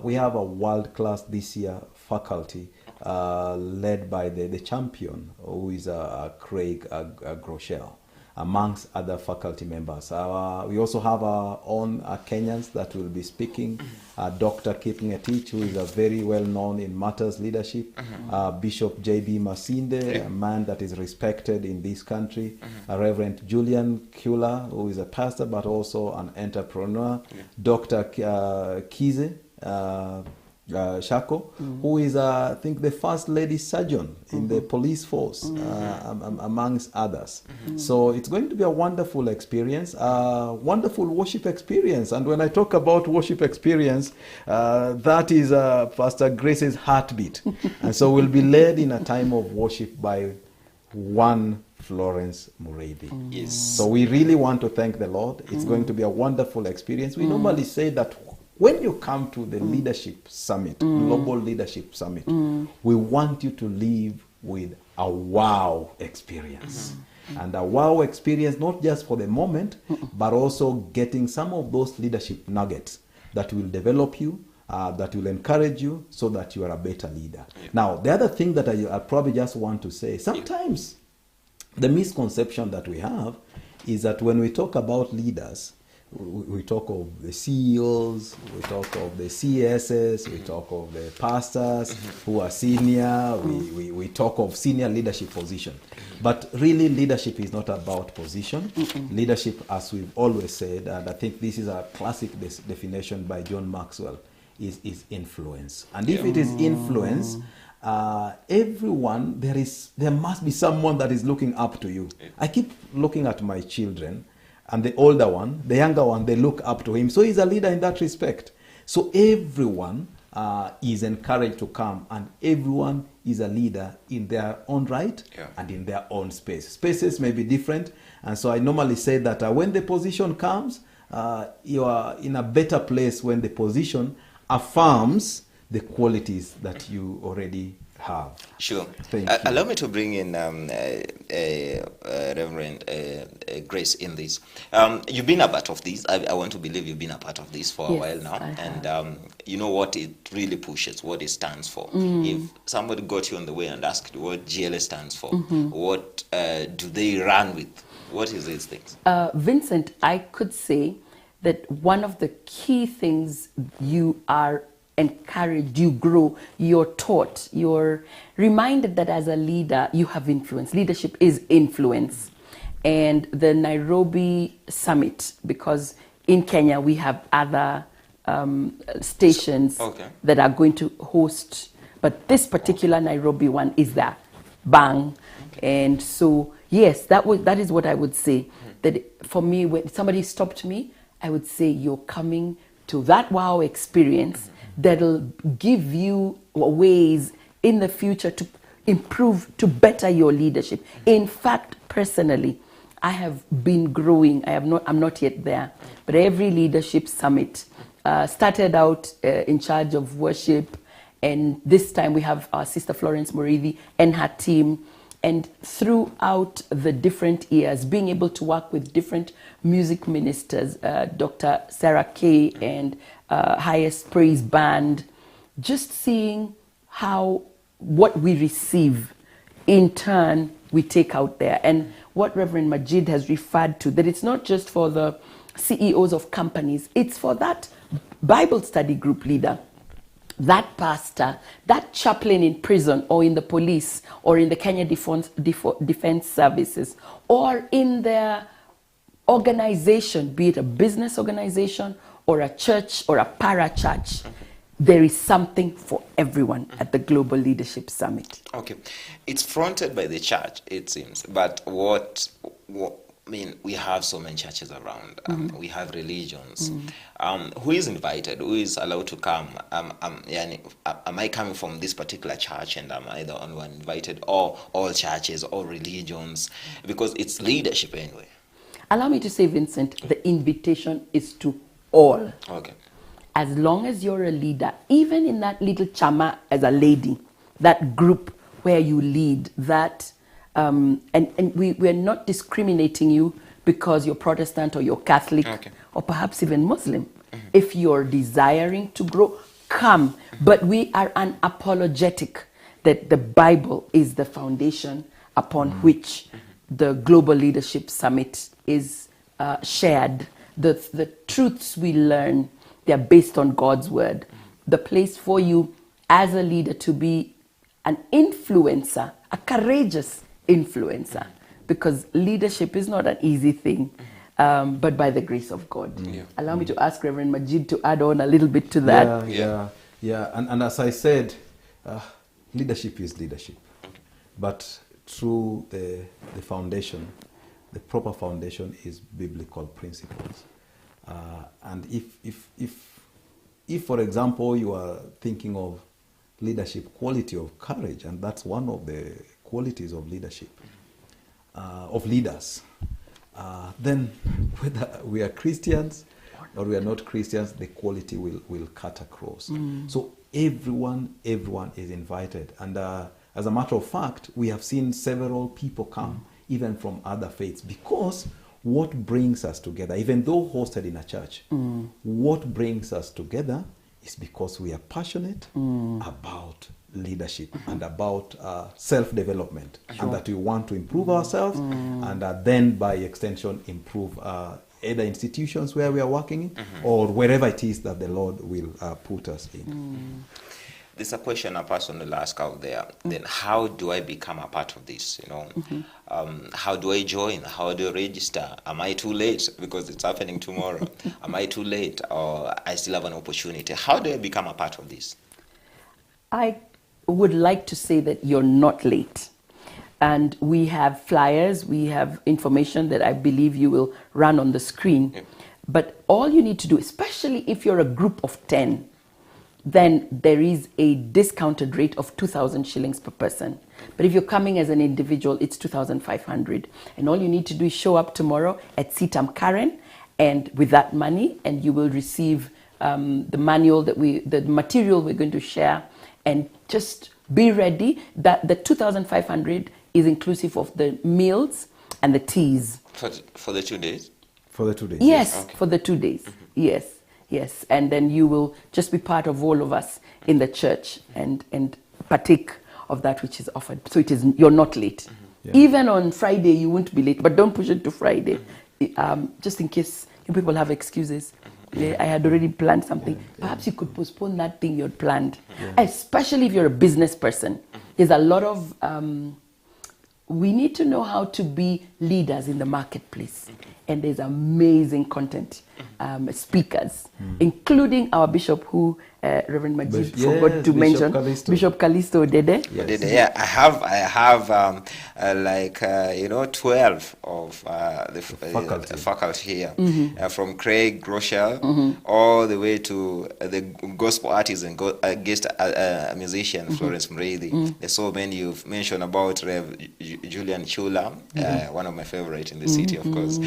We have a world-class this year faculty led by the champion, who is Craig Groeschel, amongst other faculty members. We also have our own Kenyans that will be speaking. Dr. Kipngetich, who is very well known in matters leadership. Bishop J.B. Masinde, a man that is respected in this country. Reverend Julian Kula, who is a pastor but also an entrepreneur. Dr. Kize Shako, who is, I think, the first lady surgeon in the police force, amongst others. So it's going to be a wonderful experience, wonderful worship experience. And when I talk about worship experience, that is Pastor Grace's heartbeat. And so we'll be led in a time of worship by one Florence Mureithi. Yes. So we really want to thank the Lord. It's going to be a wonderful experience. We normally say that when you come to the Leadership Summit, Global Leadership Summit, we want you to leave with a wow experience. And a wow experience, not just for the moment, but also getting some of those leadership nuggets that will develop you, that will encourage you so that you are a better leader. Now, the other thing that I probably just want to say, sometimes the misconception that we have is that when we talk about leaders, we talk of the CEOs, we talk of the CSs, we talk of the pastors who are senior, we talk of senior leadership position. But really, leadership is not about position. Leadership, as we've always said, and I think this is a classic definition by John Maxwell, is influence. And if it is influence, everyone, there must be someone that is looking up to you. I keep looking at my children, and the older one, the younger one, they look up to him. So he's a leader in that respect. So everyone is encouraged to come, and everyone is a leader in their own right and in their own space. Spaces may be different, and so I normally say that when the position comes, you are in a better place when the position affirms the qualities that you already have. Sure. Thank you. Allow me to bring in Reverend Grace in this. You've been a part of this. I want to believe you've been a part of this for a while now. And you know what it really pushes, what it stands for. If somebody got you on the way and asked what GLS stands for, what do they run with? What is these things? Vincent, I could say that one of the key things you are encouraged, you grow, you're taught, you're reminded that as a leader, you have influence. Leadership is influence. And the Nairobi summit, because in Kenya we have other stations that are going to host, but this particular Nairobi one is the bang. And so, yes, that is what I would say. That for me, when somebody stopped me, I would say you're coming to that wow experience that'll give you ways in the future to improve, to better your leadership. In fact, personally, I have been growing. I'm not yet there, but every leadership summit started out in charge of worship, and this time we have our sister Florence Moridi and her team. And throughout the different years, being able to work with different music ministers, Dr. Sarah Kay and Highest Praise Band, just seeing how what we receive, in turn, we take out there. And what Reverend Majid has referred to, that it's not just for the CEOs of companies, it's for that Bible study group leader, that pastor, that chaplain in prison or in the police or in the Kenya Defense Services or in their organization, be it a business organization or a church or a para-church. There is something for everyone at the Global Leadership Summit. Okay. It's fronted by the church, it seems. But I mean, we have so many churches around. We have religions. Who is invited? Who is allowed to come? Am I coming from this particular church and am I the only one invited? Or all churches, all religions? Because it's leadership anyway. Allow me to say, Vincent, the invitation is to all. Okay. As long as you're a leader, even in that little chama as a lady, that group where you lead, that and we're not discriminating you because you're Protestant or you're Catholic or perhaps even Muslim. If you're desiring to grow, come. But we are unapologetic that the Bible is the foundation upon which the Global Leadership Summit is shared. The truths we learn, they're based on God's word. The place for you as a leader to be an influencer, a courageous influencer, because leadership is not an easy thing, but by the grace of God. Allow me to ask Reverend Majid to add on a little bit to that. Yeah. And as I said, leadership is leadership. But through the foundation, the proper foundation is biblical principles. And if, for example, you are thinking of leadership, quality of courage, and that's one of the qualities of leadership, of leaders, then whether we are Christians or we are not Christians, the quality will cut across. So everyone is invited. And as a matter of fact, we have seen several people come, even from other faiths, because what brings us together, even though hosted in a church, what brings us together is because we are passionate about leadership and about self-development, and that we want to improve ourselves and then by extension improve either institutions where we are working in or wherever it is that the Lord will put us in. There's a question a person will ask out there. Then how do I become a part of this? How do I join? How do I register? Am I too late because it's happening tomorrow? Am I too late or I still have an opportunity? How do I become a part of this? I would like to say that you're not late. And we have flyers, we have information that I believe you will run on the screen. But all you need to do, especially if you're a group of 10, then there is a discounted rate of 2,000 shillings per person. But if you're coming as an individual, it's 2,500. And all you need to do is show up tomorrow at Sitam Karen, and with that money, and you will receive the manual the material we're going to share, and just be ready that the 2,500 is inclusive of the meals and the teas. For the 2 days? For the 2 days. Yes, Okay. for the 2 days. Yes, yes. And then you will just be part of all of us in the church and partake of that which is offered. So you're not late. Yeah. Even on Friday, you won't be late, but don't push it to Friday. Just in case you people have excuses. I had already planned something. Perhaps you could postpone that thing you'd planned, especially if you're a business person. There's a lot of, we need to know how to be leaders in the marketplace. And there's amazing content, speakers, including our bishop who Reverend Majid forgot to mention, Bishop Callisto Dede. Yes. Yeah, I have 12 of the faculty here, from Craig Rochelle all the way to the gospel artist and guest musician Florence Mreithi. There's so many you've mentioned about Rev Julian Chula, one of my favorite in the city, of course.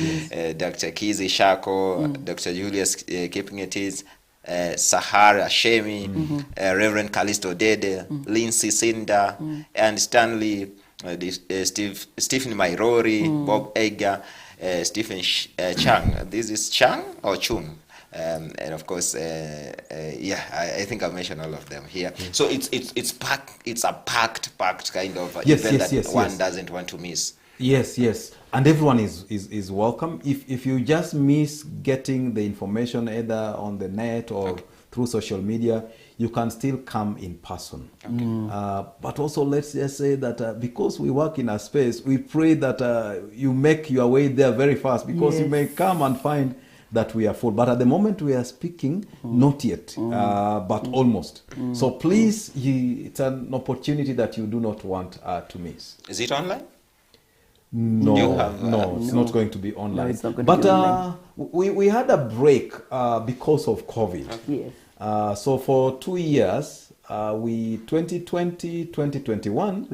Dr. Kizi Shako, Dr. Julius Kipngetis, Sahara Shemi, Reverend Callisto Dede, Lindsay Sinda, and Stanley, Stephen Mairori, Bob Egger, Stephen Chang. This is Chang or Chung? And of course, I think I've mentioned all of them here. So it's packed. It's a packed kind of event that one doesn't want to miss. Yes, and everyone is welcome. If you just miss getting the information either on the net or through social media, you can still come in person. But also, let's just say that because we work in a space, we pray that you make your way there very fast, because you may come and find that we are full. But at the moment we are speaking, not yet, but almost. So please, it's an opportunity that you do not want to miss. Is it online? No, it's not going to be online. No, it's not going to be online. We had a break because of COVID. Yes. So for 2 years, 2020, 2021,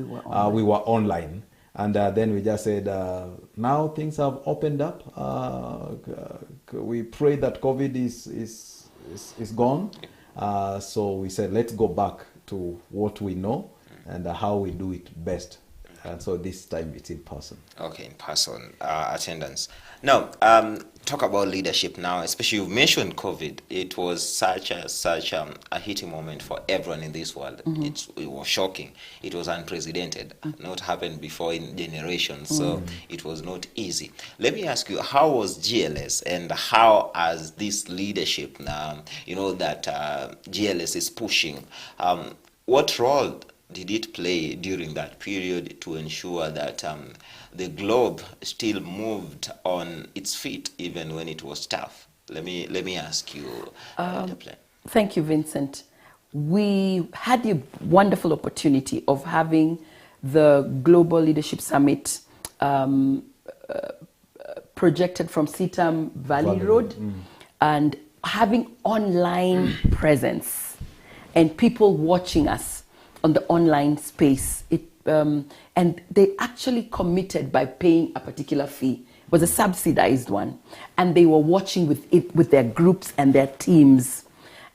we were online. And then we just said, now things have opened up. We pray that COVID is gone. So we said, let's go back to what we know and how we do it best. And so this time it's in person. Okay, in person attendance. Now, talk about leadership now, especially you mentioned COVID. It was such a hitting moment for everyone in this world. It was shocking. It was unprecedented. Not happened before in generations. So it was not easy. Let me ask you, how was GLS and how has this leadership now, that GLS is pushing, what role did it play during that period to ensure that the globe still moved on its feet even when it was tough? Let me ask you. Thank you, Vincent. We had the wonderful opportunity of having the Global Leadership Summit projected from Sitam Valley Road and having online presence and people watching us on the online space. And they actually committed by paying a particular fee. It was a subsidized one. And they were watching with their groups and their teams.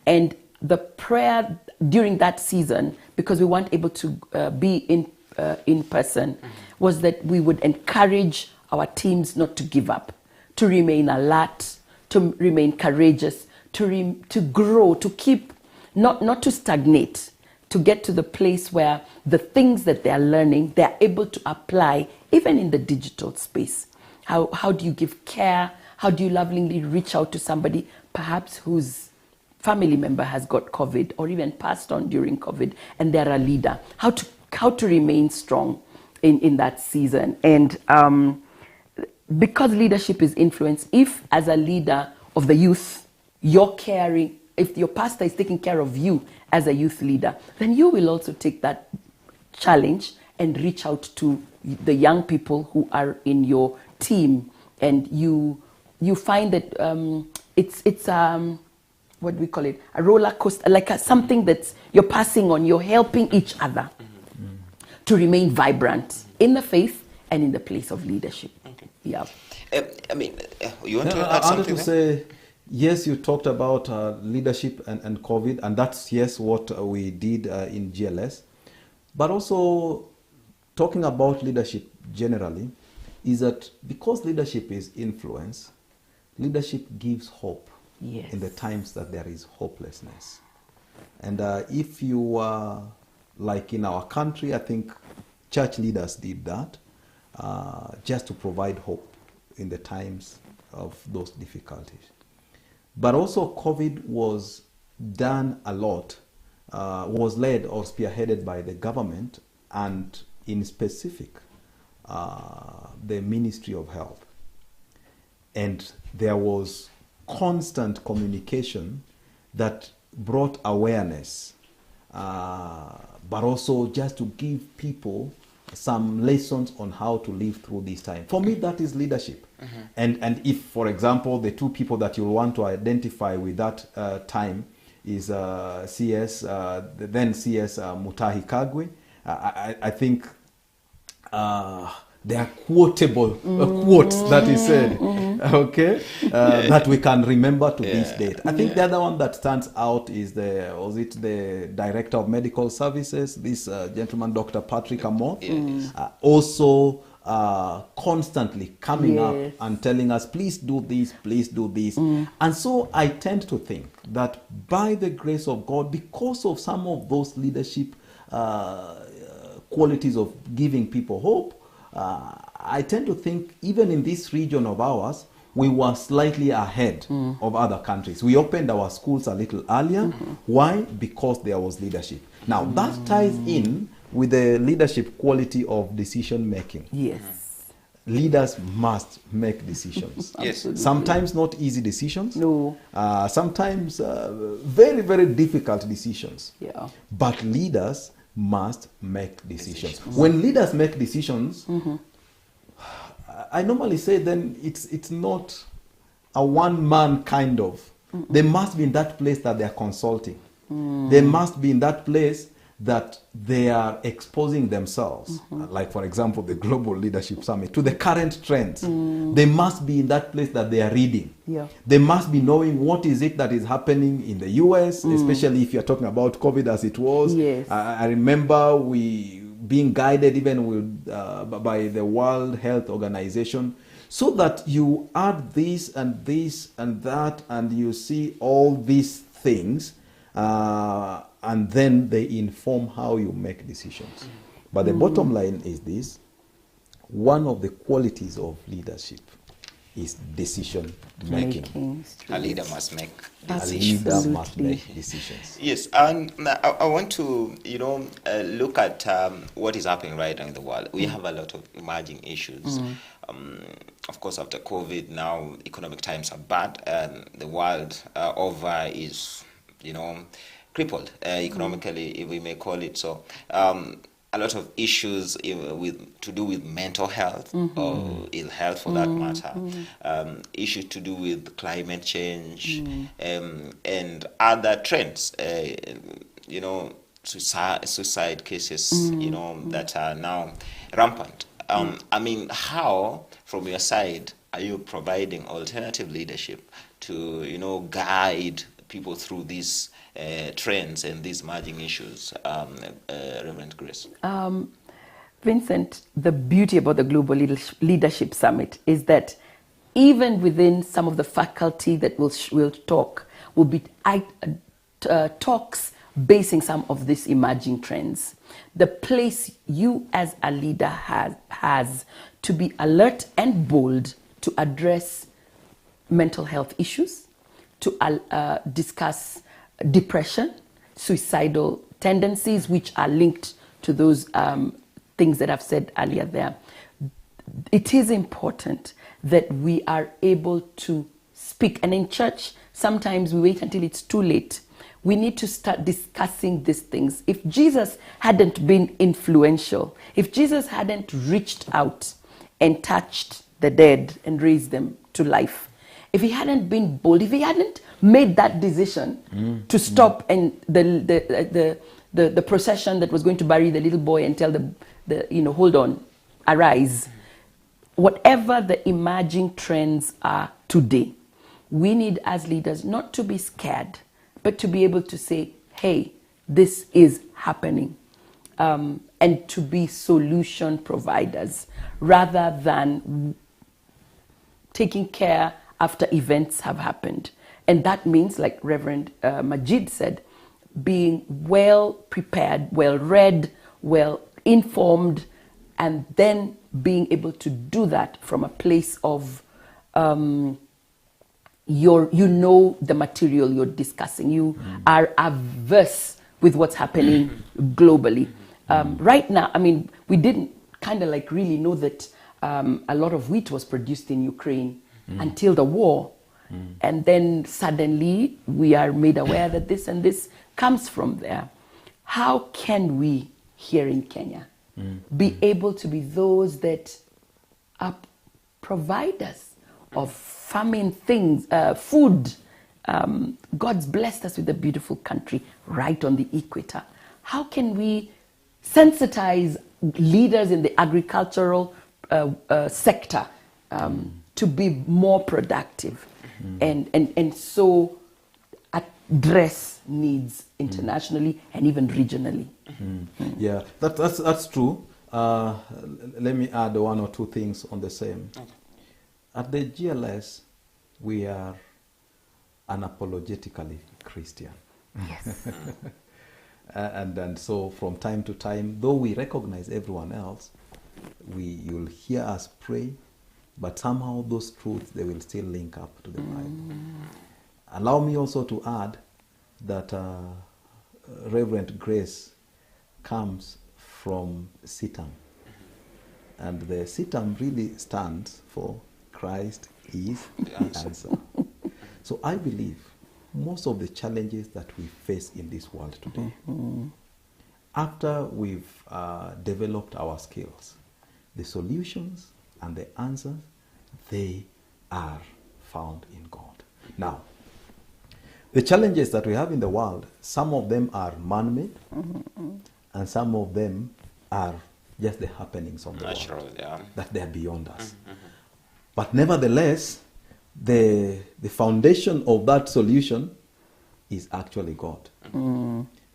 And the prayer during that season, because we weren't able to be in person, was that we would encourage our teams not to give up, to remain alert, to remain courageous, to grow, to keep, not to stagnate, to get to the place where the things that they are learning, they are able to apply even in the digital space. How do you give care? How do you lovingly reach out to somebody perhaps whose family member has got COVID or even passed on during COVID and they're a leader? How to remain strong in that season. And because leadership is influence, if as a leader of the youth, you're caring, if your pastor is taking care of you as a youth leader, then you will also take that challenge and reach out to the young people who are in your team. And you find that it's what do we call it? A roller coaster, like something that you're passing on. You're helping each other to remain vibrant in the faith and in the place of leadership. Okay. Yeah. You want to I add wanted something? to say, Yes, you talked about leadership and COVID, and that's, yes, what we did in GLS. But also, talking about leadership generally, is that because leadership is influence, leadership gives hope in the times that there is hopelessness. And if you are, like in our country, I think church leaders did that, just to provide hope in the times of those difficulties. But also COVID was done a lot, was led or spearheaded by the government and in specific, the Ministry of Health. And there was constant communication that brought awareness, but also just to give people some lessons on how to live through this time. For me, that is leadership. And if, for example, the two people that you'll want to identify with that time is CS, then CS Mutahi Kagwe, I think there are quotable quotes that he said, okay, that we can remember to this date. I think the other one that stands out is the Director of Medical Services, this gentleman, Dr. Patrick Amoth, also constantly coming up and telling us, please do this, please do this. And so I tend to think that by the grace of God, because of some of those leadership qualities of giving people hope, I tend to think even in this region of ours, we were slightly ahead of other countries. We opened our schools a little earlier. Why? Because there was leadership. Now, that ties in with the leadership quality of decision making. Yes. Leaders must make decisions. Yes. Sometimes not easy decisions. No. Sometimes very, very difficult decisions. Yeah. But leaders must make decisions. When leaders make decisions, I normally say then it's not a one-man kind of. They must be in that place that they are consulting. They must be in that place that they are exposing themselves, like for example the Global Leadership Summit, to the current trends. They must be in that place that they are reading. They must be knowing what is it that is happening in the US, especially if you're talking about COVID as it was. I remember we being guided even with, by the World Health Organization, so that you add this and this and that and you see all these things, and then they inform how you make decisions. But the bottom line is this: one of the qualities of leadership is decision making. A leader must make decisions. A leader must make decisions. Yes, and I want to, look at what is happening right now in the world. We have a lot of emerging issues. Of course, after COVID, now economic times are bad, and the world over is, crippled economically, if we may call it so. A lot of issues to do with mental health or ill health, for that matter. Issues to do with climate change and other trends. Suicide cases, that are now rampant. I mean, how, from your side, are you providing alternative leadership to, guide people through these trends and these emerging issues, Reverend Grace? Vincent, the beauty about the Global Leadership Summit is that even within some of the faculty that will talk, will be talks basing some of these emerging trends. The place you as a leader has to be alert and bold to address mental health issues, to discuss depression, suicidal tendencies, which are linked to those things that I've said earlier there. It is important that we are able to speak. And in church, sometimes we wait until it's too late. We need to start discussing these things. If Jesus hadn't been influential, if Jesus hadn't reached out and touched the dead and raised them to life, if he hadn't been bold, if he hadn't made that decision to stop and the procession that was going to bury the little boy and tell the hold on, arise, whatever the emerging trends are today, We need as leaders not to be scared, but to be able to say, hey, this is happening. And to be solution providers rather than taking care after events have happened. And that means, like Reverend Majid said, being well prepared, well read, well informed, and then being able to do that from a place of you know the material you're discussing. You are averse with what's happening globally. Right now, I mean, we didn't kind of like really know that a lot of wheat was produced in Ukraine until the war. And then suddenly we are made aware that this and this comes from there. How can we here in Kenya be able to be those that are providers of farming things, food? God's blessed us with a beautiful country right on the equator. How can we sensitize leaders in the agricultural sector to be more productive and so address needs internationally and even regionally? Yeah, that's true. Let me add one or two things on the same. Okay. At the GLS, we are unapologetically Christian. Yes. And so from time to time, though we recognize everyone else, you'll hear us pray, but somehow those truths, they will still link up to the Bible. Allow me also to add that Reverend Grace comes from CITAM. And the CITAM really stands for Christ is the answer. So I believe most of the challenges that we face in this world today, after we've developed our skills, the solutions and the answers, they are found in God. Now, the challenges that we have in the world, some of them are man-made, and some of them are just the happenings of the world, that they are beyond us. But nevertheless, the foundation of that solution is actually God.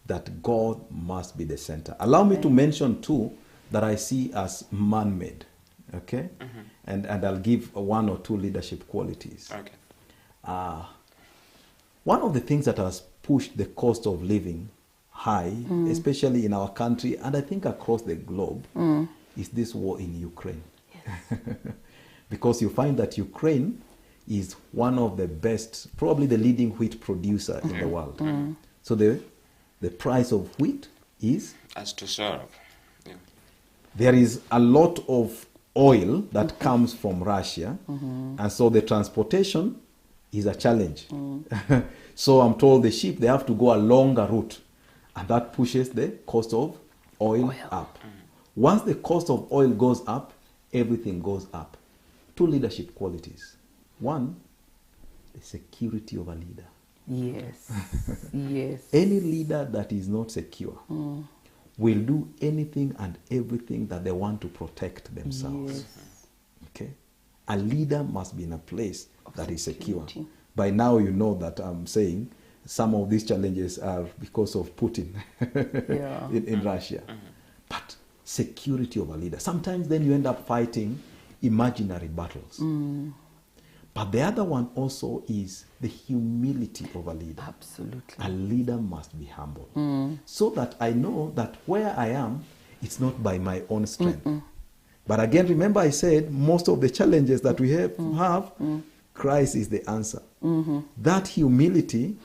That God must be the center. Allow me to mention two that I see as man-made. Okay? And I'll give one or two leadership qualities. Okay. One of the things that has pushed the cost of living high, especially in our country and I think across the globe, is this war in Ukraine. Yes. Because you find that Ukraine is one of the best, probably the leading wheat producer in the world. So the price of wheat is? As to serve. Yeah. There is a lot of oil that comes from Russia, and so the transportation is a challenge. So I'm told the ship, they have to go a longer route, and that pushes the cost of oil up. Once the cost of oil goes up, everything goes up. Two leadership qualities. One, the security of a leader. Yes. Yes. Any leader that is not secure will do anything and everything that they want to protect themselves. Yes. Okay? A leader must be in a place that is secure. By now you know that I'm saying some of these challenges are because of Putin in Russia. But security of a leader. Sometimes then you end up fighting imaginary battles. But the other one also is the humility of a leader. Absolutely. A leader must be humble. So that I know that where I am, it's not by my own strength. But again, remember I said, most of the challenges that we have, Christ is the answer. That humility,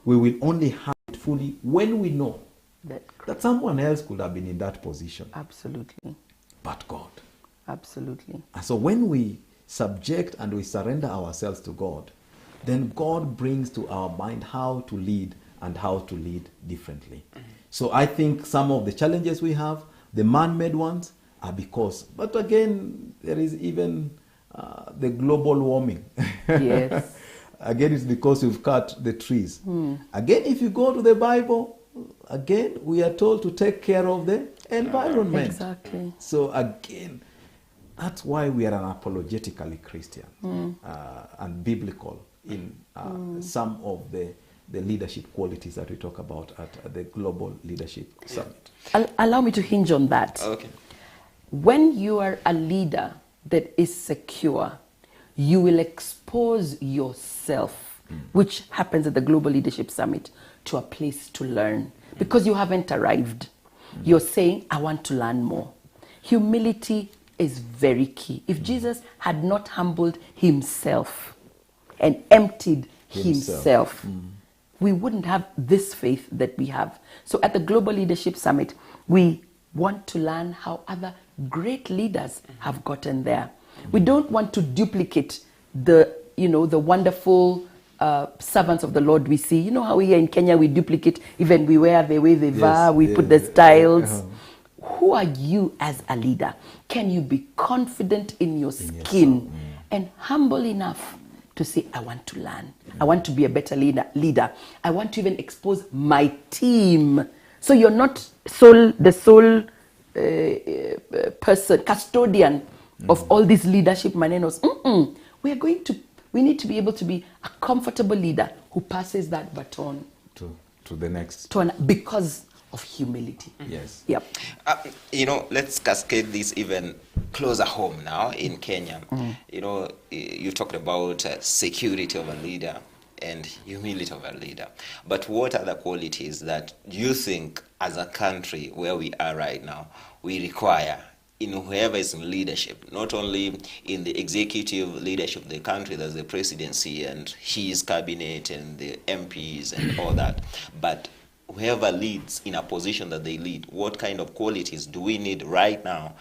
we will only have it fully when we know that someone else could have been in that position. Absolutely. But God. Absolutely. And so when we subject and we surrender ourselves to God, then God brings to our mind how to lead and how to lead differently. So I think some of the challenges we have, the man-made ones, are because, but again, there is even the global warming. Yes. Again, it's because you've cut the trees. Again, if you go to the Bible, again, we are told to take care of the environment. Exactly. So again, that's why we are unapologetically Christian and biblical in some of the leadership qualities that we talk about at the Global Leadership Summit. Allow me to hinge on that. Okay. When you are a leader that is secure, you will expose yourself, which happens at the Global Leadership Summit, to a place to learn because you haven't arrived. You're saying, I want to learn more. Humility is very key. If Jesus had not humbled himself and emptied himself, we wouldn't have this faith that we have. So at the Global Leadership Summit, we want to learn how other great leaders have gotten there. We don't want to duplicate the wonderful servants of the Lord we see. You know how here in Kenya we duplicate, even we wear the way they wear, we put the styles. Who are you as a leader? Can you be confident in your skin and humble enough to say, I want to learn. I want to be a better leader. I want to even expose my team. So you're not the sole person, custodian of all these leadership manenos. We need to be able to be a comfortable leader who passes that baton to the next. Because of humility. Yes. Yep. Let's cascade this even closer home now in Kenya. You talked about security of a leader and humility of a leader. But what are the qualities that you think as a country where we are right now, we require in whoever is in leadership, not only in the executive leadership of the country, there's the presidency and his cabinet and the MPs and all that, but whoever leads in a position that they lead, what kind of qualities do we need right now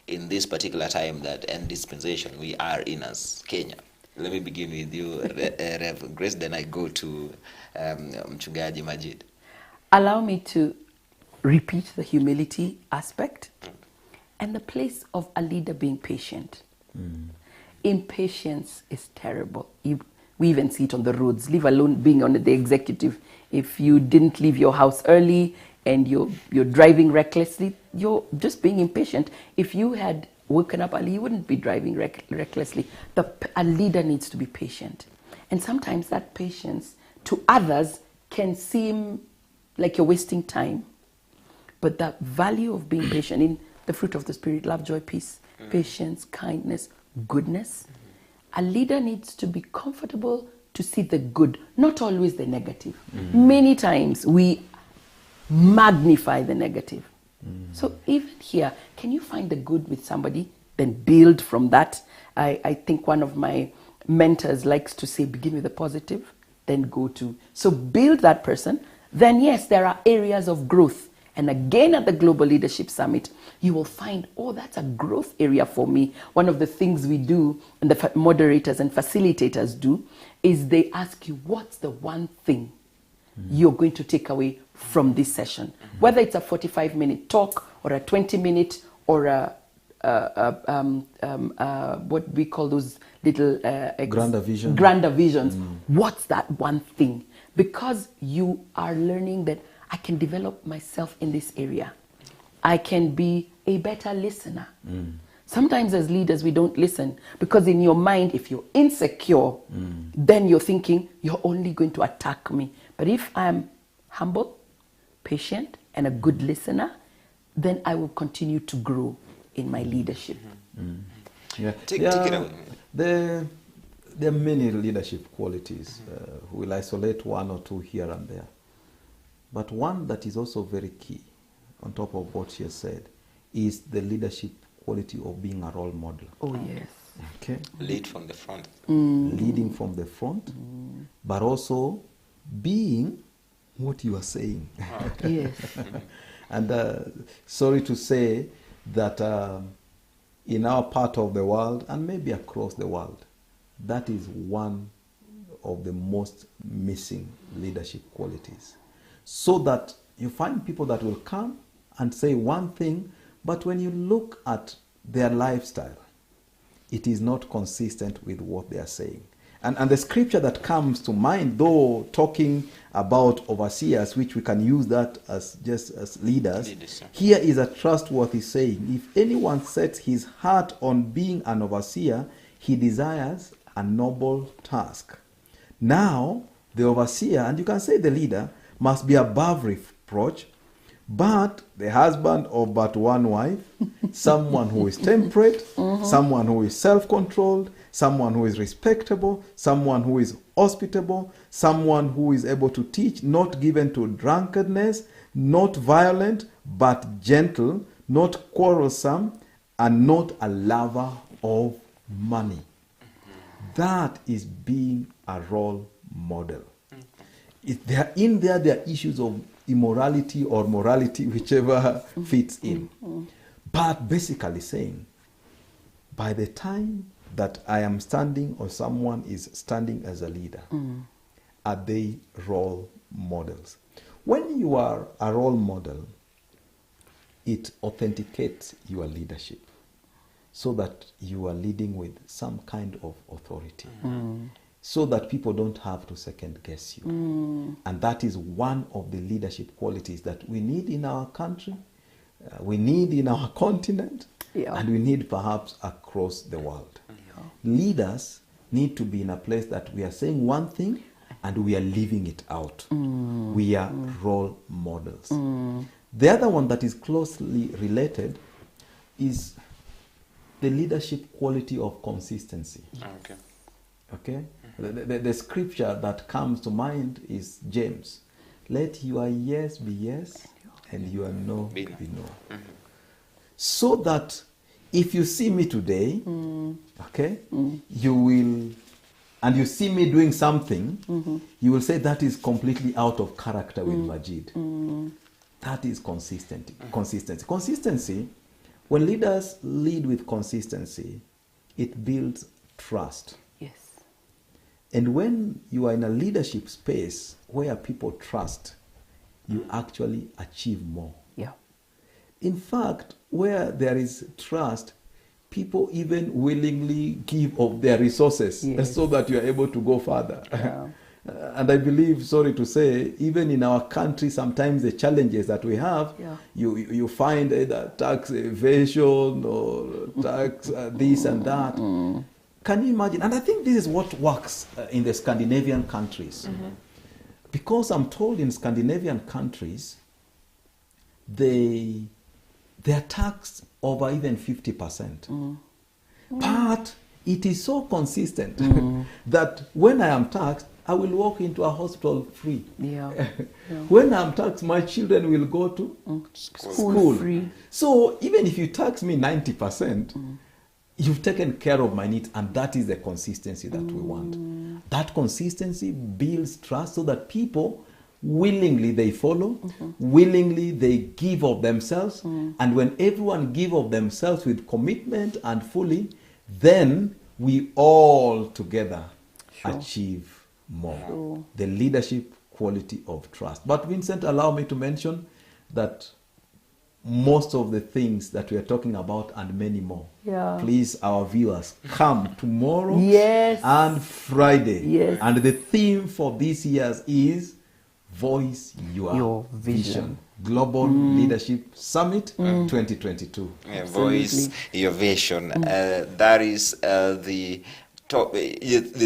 in this particular time and dispensation we are in as Kenya? Let me begin with you, Rev Grace, then I go to Mchungaji Majid. Allow me to repeat the humility aspect and the place of a leader being patient. Impatience is terrible. We even see it on the roads, leave alone being on the executive. If you didn't leave your house early and you're driving recklessly, you're just being impatient. If you had woken up early, you wouldn't be driving recklessly. A leader needs to be patient. And sometimes that patience to others can seem like you're wasting time. But the value of being patient in the fruit of the Spirit, love, joy, peace, patience, kindness, goodness. A leader needs to be comfortable to see the good, not always the negative. Many times we magnify the negative. So even here, can you find the good with somebody, then build from that? I think one of my mentors likes to say, begin with the positive, then go to. So build that person. Then yes, there are areas of growth. And again, at the Global Leadership Summit, you will find, that's a growth area for me. One of the things we do, and the moderators and facilitators do, is they ask you, what's the one thing you're going to take away from this session? Whether it's a 45-minute talk or a 20-minute or what we call those little grander visions. What's that one thing? Because you are learning that I can develop myself in this area. I can be a better listener. Sometimes as leaders, we don't listen because in your mind, if you're insecure, then you're thinking you're only going to attack me. But if I'm humble, patient, and a good listener, then I will continue to grow in my leadership. Take it away. There are many leadership qualities. We'll isolate one or two here and there. But one that is also very key, on top of what she has said, is the leadership quality of being a role model. Oh, yes. Okay. Lead from the front. Leading from the front, but also being what you are saying. Yes. And sorry to say that in our part of the world, and maybe across the world, that is one of the most missing leadership qualities. So that you find people that will come and say one thing, but when you look at their lifestyle, it is not consistent with what they are saying. And the scripture that comes to mind, though talking about overseers, which we can use that as just as leaders, here is a trustworthy saying. If anyone sets his heart on being an overseer, he desires a noble task. Now, the overseer, and you can say the leader, must be above reproach, but the husband of but one wife, someone who is temperate, someone who is self-controlled, someone who is respectable, someone who is hospitable, someone who is able to teach, not given to drunkenness, not violent, but gentle, not quarrelsome, and not a lover of money. That is being a role model. There are issues of immorality or morality, whichever fits in. But basically saying, by the time that I am standing or someone is standing as a leader, are they role models? When you are a role model, it authenticates your leadership so that you are leading with some kind of authority. So that people don't have to second guess you. And that is one of the leadership qualities that we need in our country, we need in our continent, and we need perhaps across the world. Leaders need to be in a place that we are saying one thing and we are living it out. We are role models. The other one that is closely related is the leadership quality of consistency. Okay? The scripture that comes to mind is James. Let your yes be yes and your no be no. So that if you see me today, okay, you will, and you see me doing something, you will say that is completely out of character with Majid. That is consistency. Consistency, when leaders lead with consistency, it builds trust. And when you are in a leadership space where people trust, you actually achieve more. In fact, where there is trust, people even willingly give of their resources so that you are able to go further. And I believe, sorry to say, even in our country, sometimes the challenges that we have, you find either tax evasion or tax this and that. Can you imagine? And I think this is what works in the Scandinavian countries. Because I'm told in Scandinavian countries, they are taxed over even 50%. But it is so consistent that when I am taxed, I will walk into a hospital free. When I'm taxed, my children will go to school free. So even if you tax me 90%, you've taken care of my needs, and that is the consistency that we want. That consistency builds trust so that people willingly they follow, willingly they give of themselves, and when everyone give of themselves with commitment and fully, then we all together achieve more. The leadership quality of trust. But Vincent, allow me to mention that most of the things that we are talking about and many more. Please, our viewers, come tomorrow and Friday. And the theme for this year is Voice Your Vision. Global Leadership Summit 2022. Voice Your Vision. That is the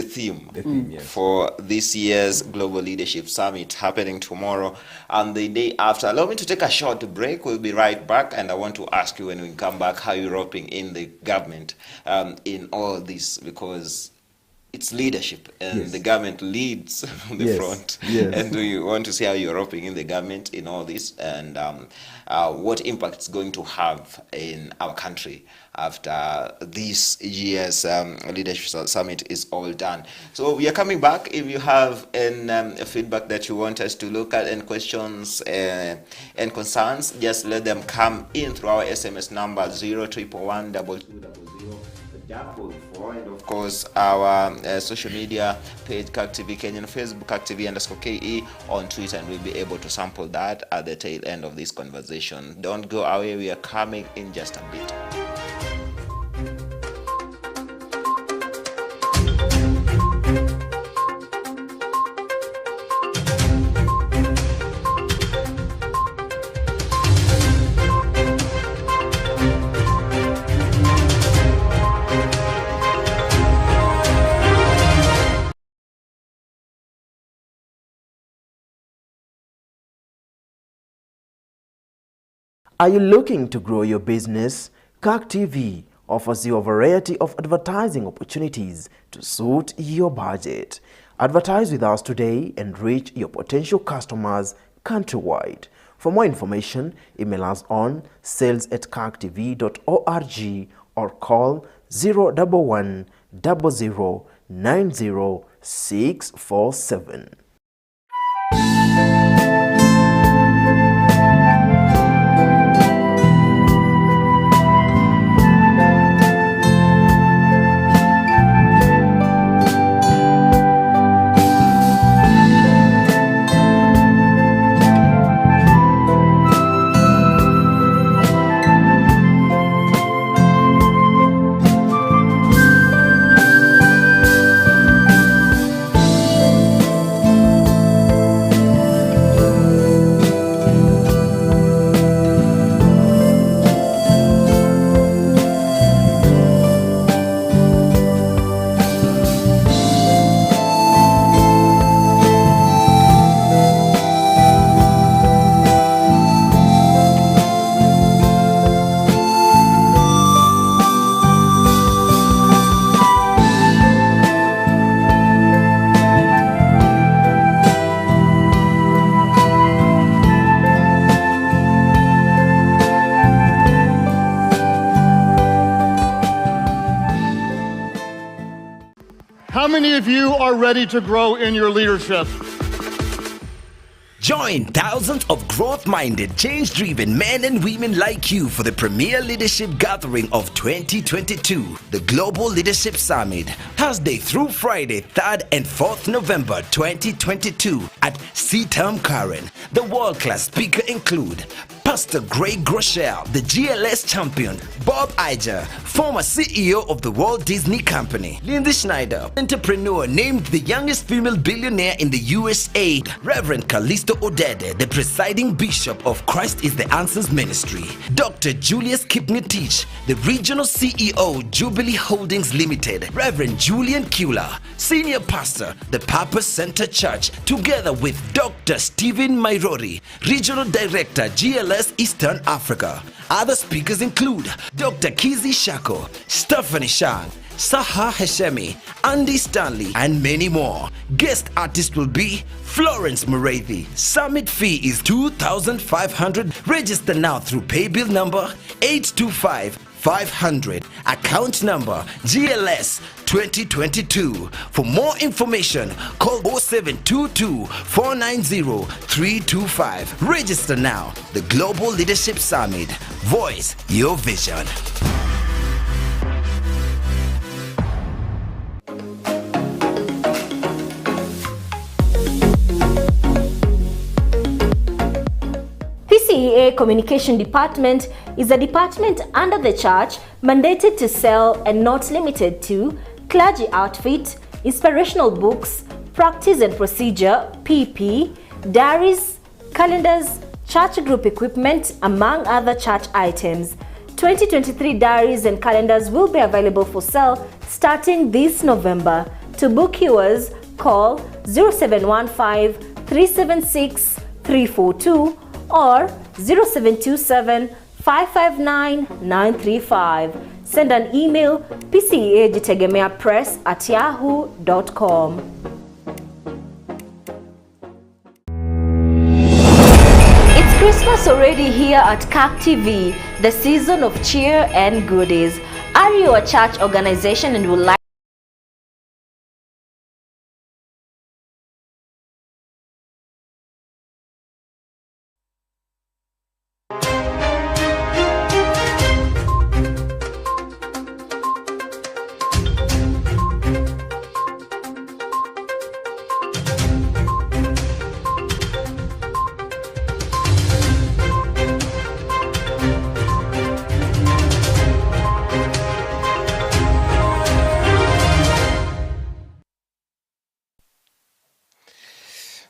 theme for this year's Global Leadership Summit happening tomorrow and the day after. Allow me to take a short break. We'll be right back, and I want to ask you when we come back how you're roping in the government in all this, because it's leadership and the government leads from the front. And we want to see how you're roping in the government in all this, and what impact it's going to have in our country after this year's leadership summit is all done. So we are coming back. If you have any feedback that you want us to look at, and questions and concerns, just let them come in through our SMS number 0111 2200. And of course our social media page, Kirk TV Kenya, on Facebook, Kirk TV_KE on Twitter, and we'll be able to sample that at the tail end of this conversation. Don't go away, we are coming in just a bit. Are you looking to grow your business? Kirk TV offers you a variety of advertising opportunities to suit your budget. Advertise with us today and reach your potential customers countrywide. For more information, email us on sales@kirktv.org or call 011 00 90 647. How many of you are ready to grow in your leadership? Join thousands of growth-minded, change-driven men and women like you for the premier leadership gathering of 2022, the Global Leadership Summit, Thursday through Friday, 3rd and 4th November 2022 at CTAM Karen. The world-class speaker include Pastor Greg Groeschel, the GLS champion, Bob Iger, former CEO of the Walt Disney Company, Lindsay Schneider, entrepreneur named the youngest female billionaire in the USA, Reverend Callisto Odede, the presiding bishop of Christ is the Answers Ministry, Dr. Julius Kipngetich, the regional CEO, Jubilee Holdings Limited, Reverend Julian Kula, senior pastor, the Purpose Center Church, together with Dr. Stephen Mairori, regional director, GLS Eastern Africa. Other speakers include Dr. Kizi Shako, Stephanie Shang, Saha Heshemi, Andy Stanley, and many more. Guest artist will be Florence Mureithi. Summit fee is $2,500. Register now through paybill number 825-500. Account number GLS 2022. For more information, call 0722-490-325. Register now. The Global Leadership Summit. Voice your vision. PCEA Communication Department is a department under the church mandated to sell and not limited to clergy outfit, inspirational books, practice and procedure, PP, diaries, calendars, church group equipment, among other church items. 2023 diaries and calendars will be available for sale starting this November. To book yours, call 0715 376 342 or 0727 559 935. Send an email pceajitegemeapress@yahoo.com. It's Christmas already here at Kirk TV, the season of cheer and goodies. Are you a church organization and would like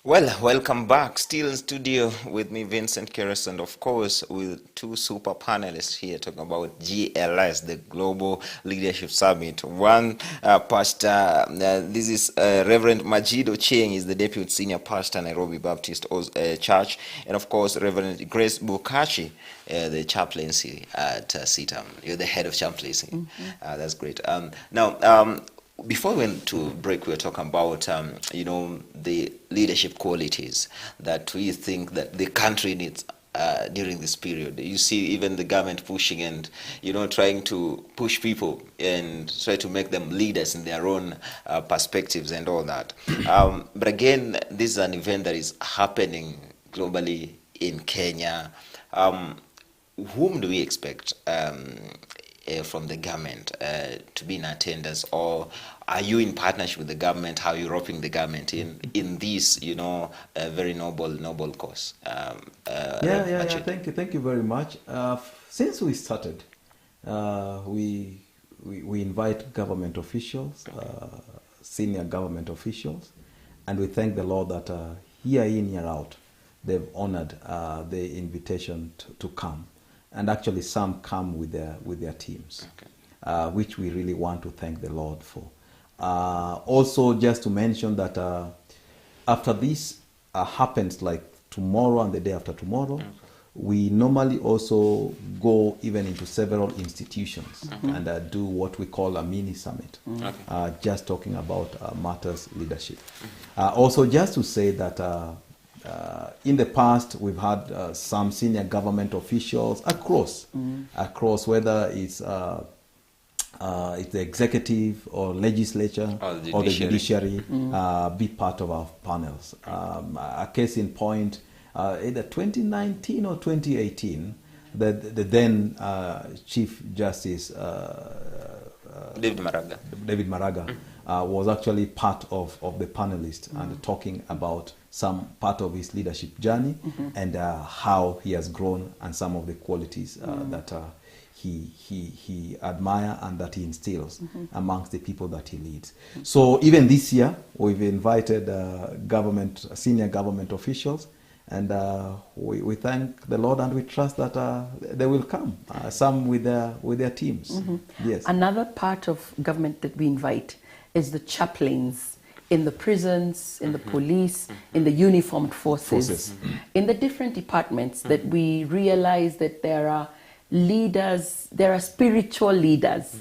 Well, welcome back. Still in studio with me, Vincent Keres, and of course with two super panelists here talking about GLS, the Global Leadership Summit. One pastor, this is Reverend Majido Cheng, is the Deputy Senior Pastor, Nairobi Baptist Church, and of course Reverend Grace Bukachi, the chaplaincy at CITAM. You're the head of chaplaincy. That's great. Now, before we went to break, we were talking about, the leadership qualities that we think that the country needs during this period. You see even the government pushing and, trying to push people and try to make them leaders in their own perspectives and all that. But again, this is an event that is happening globally in Kenya. Whom do we expect from the government to be in attendance, or are you in partnership with the government? How are you roping the government in this, very noble cause? Thank you very much. Since we started, we invite government officials, senior government officials, and we thank the Lord that year in, year out, they've honored the invitation to come. And actually some come with their teams, which we really want to thank the Lord for. Also, just to mention that after this happens, like tomorrow and the day after tomorrow, we normally also go even into several institutions and do what we call a mini summit, just talking about matters leadership. Also, just to say that in the past, we've had some senior government officials across, whether it's the executive or legislature or the judiciary, be part of our panels. A case in point, either 2019 or 2018, the then Chief Justice David Maraga was actually part of the panelists and talking about some part of his leadership journey and how he has grown and some of the qualities that he admire and that he instills amongst the people that he leads. So even this year, we've invited senior government officials, and we thank the Lord and we trust that they will come, some with their teams. Yes. Another part of government that we invite is the chaplains in the prisons, in the police, in the uniformed forces, in the different departments, that we realize that there are leaders, there are spiritual leaders,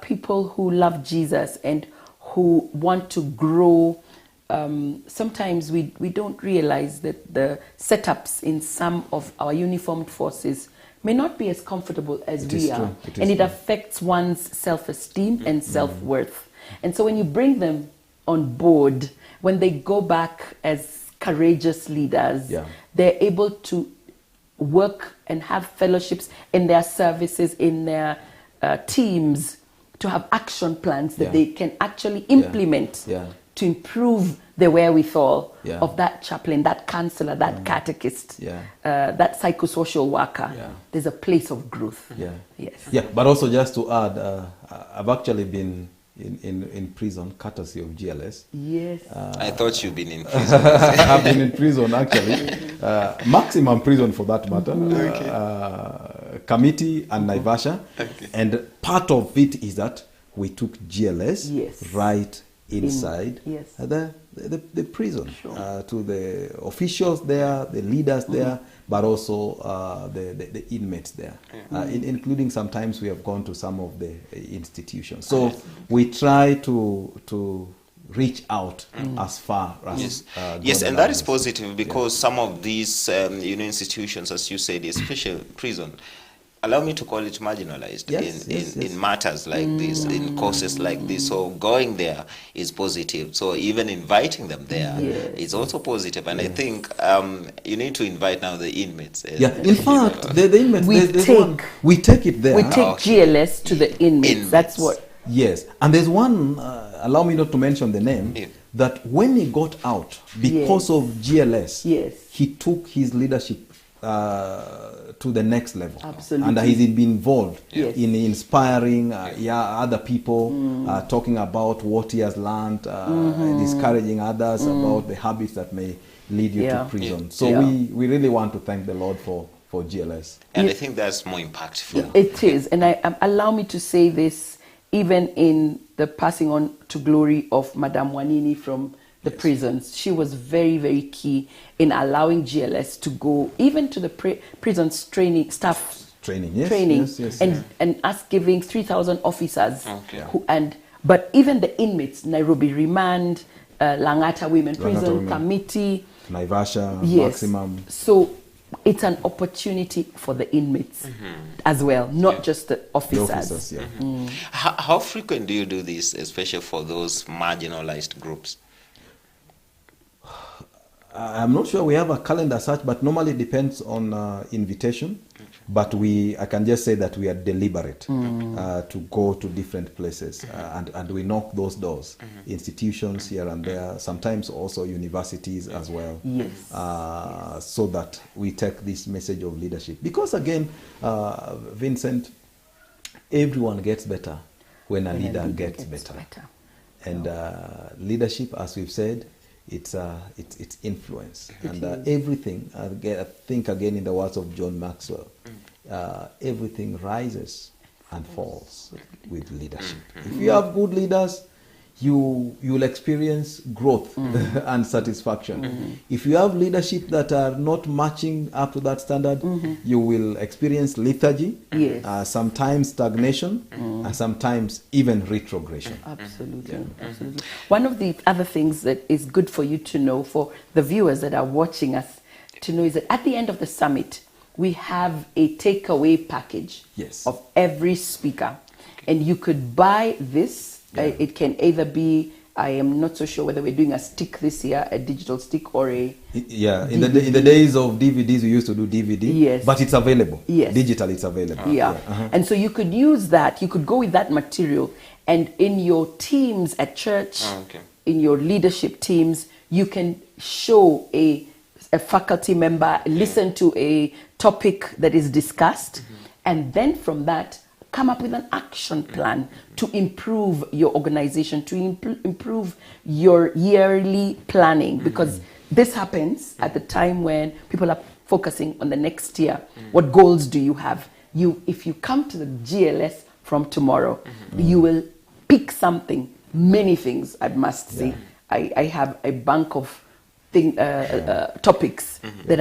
people who love Jesus and who want to grow. Sometimes we don't realize that the setups in some of our uniformed forces may not be as comfortable as we are. And it affects one's self-esteem and self-worth. And so when you bring them on board, when they go back as courageous leaders, they're able to work and have fellowships in their services, in their teams, to have action plans that they can actually implement to improve the wherewithal of that chaplain, that counselor, that catechist, that psychosocial worker. There's a place of growth. But also just to add, I've actually been in prison, courtesy of GLS. Yes. I thought you'd been in prison. I've been in prison, actually. Maximum prison, for that matter. Committee and Naivasha. And part of it is that we took GLS right inside the prison, to the officials there, the leaders there, but also the inmates there, including sometimes we have gone to some of the institutions. So we try to reach out as far as yes, and that is positive, because some of these institutions, as you said, especially prison, allow me to call it marginalized in matters like this, in causes like this. So going there is positive. So even inviting them there is also positive. And I think you need to invite now the inmates. In fact, the inmates, we take it there. We take GLS to the inmates. That's what. Yes, and there's one, allow me not to mention the name, that when he got out, because of GLS, he took his leadership to the next level. Absolutely. And he's been involved in inspiring other people, talking about what he has learned, discouraging others about the habits that may lead you to prison. So we really want to thank the Lord for GLS. And I think that's more impactful. It is. And allow me to say this, even in the passing on to glory of Madame Wanini from the prisons. She was very, very key in allowing GLS to go even to the prisons training, staff training, and us giving 3,000 officers. But even the inmates, Nairobi Remand, Langata Women Prison, Kamiti, Naivasha, Maximum. So it's an opportunity for the inmates as well, not just the officers. How frequent do you do this, especially for those marginalized groups? I'm not sure we have a calendar such, but normally it depends on invitation. But I can just say that we are deliberate to go to different places and we knock those doors, institutions here and there, sometimes also universities as well, so that we take this message of leadership. Because again, Vincent, everyone gets better when a leader gets better. And leadership, as we've said, it's influence. And everything, I think again in the words of John Maxwell, everything rises and falls with leadership. If you have good leaders, you'll experience growth and satisfaction. If you have leadership that are not matching up to that standard, you will experience lethargy, sometimes stagnation, and sometimes even retrogression. Absolutely. One of the other things that is good for you to know, for the viewers that are watching us to know, is that at the end of the summit, we have a takeaway package of every speaker. And you could buy this. It can either be, I am not so sure whether we're doing a stick this year, a digital stick, or a in the days of DVDs we used to do DVD, but it's available. Digital, it's available. And so you could use that. You could go with that material, and in your teams at church, in your leadership teams, you can show a faculty member, listen to a topic that is discussed, and then from that come up with an action plan to improve your organization, to improve your yearly planning, because this happens at the time when people are focusing on the next year. What goals do you have? If you come to the GLS from tomorrow, you will pick something, many things, I must say. I have a bank of topics that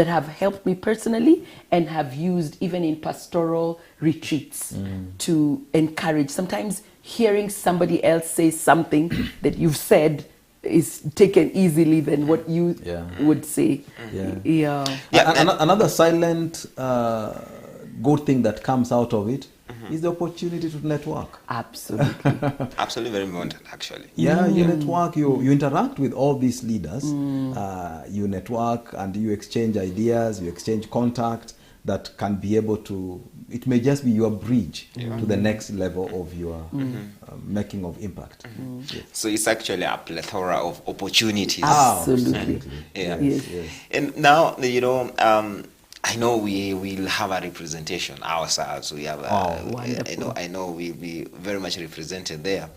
have helped me personally and have used even in pastoral retreats to encourage. Sometimes hearing somebody else say something that you've said is taken easily than what you would say. Another silent good thing that comes out of it is the opportunity to network. Absolutely. Absolutely very important, actually. You network, you interact with all these leaders, you network and you exchange ideas, you exchange contact that can be able to, it may just be your bridge to the next level of your making of impact. So it's actually a plethora of opportunities. Absolutely. And now, I know we will have a representation ourselves. We have, I know we'll be very much represented there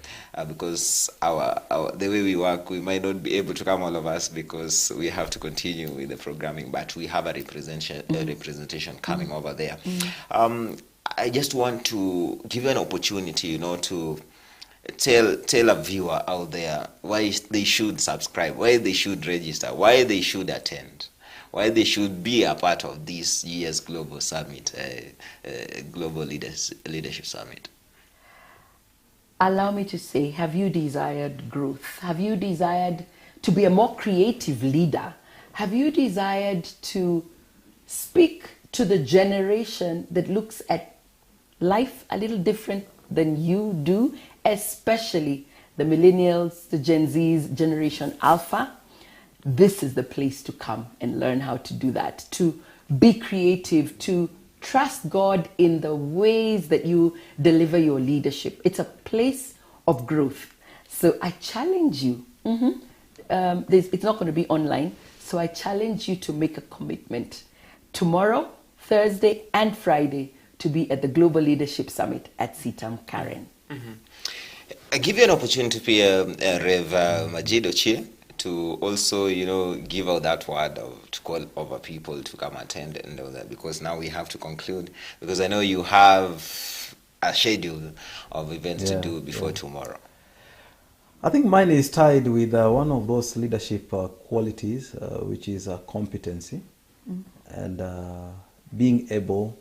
because the way we work, we might not be able to come all of us because we have to continue with the programming. But we have a representation coming over there. I just want to give you an opportunity, to tell a viewer out there why they should subscribe, why they should register, why they should attend, why they should be a part of this year's Global Summit, Global Leadership Summit. Allow me to say, have you desired growth? Have you desired to be a more creative leader? Have you desired to speak to the generation that looks at life a little different than you do, especially the millennials, the Gen Zs, Generation Alpha? This is the place to come and learn how to do that, to be creative, to trust God in the ways that you deliver your leadership. It's a place of growth. So I challenge you. It's not going to be online. So I challenge you to make a commitment tomorrow, Thursday and Friday to be at the Global Leadership Summit at CITAM Karen. I give you an opportunity, Rev Majid Ochie, to also, you know, give out that word to call over people to come attend and all that, because now we have to conclude, because I know you have a schedule of events to do before tomorrow. I think mine is tied with one of those leadership qualities, which is competency and being able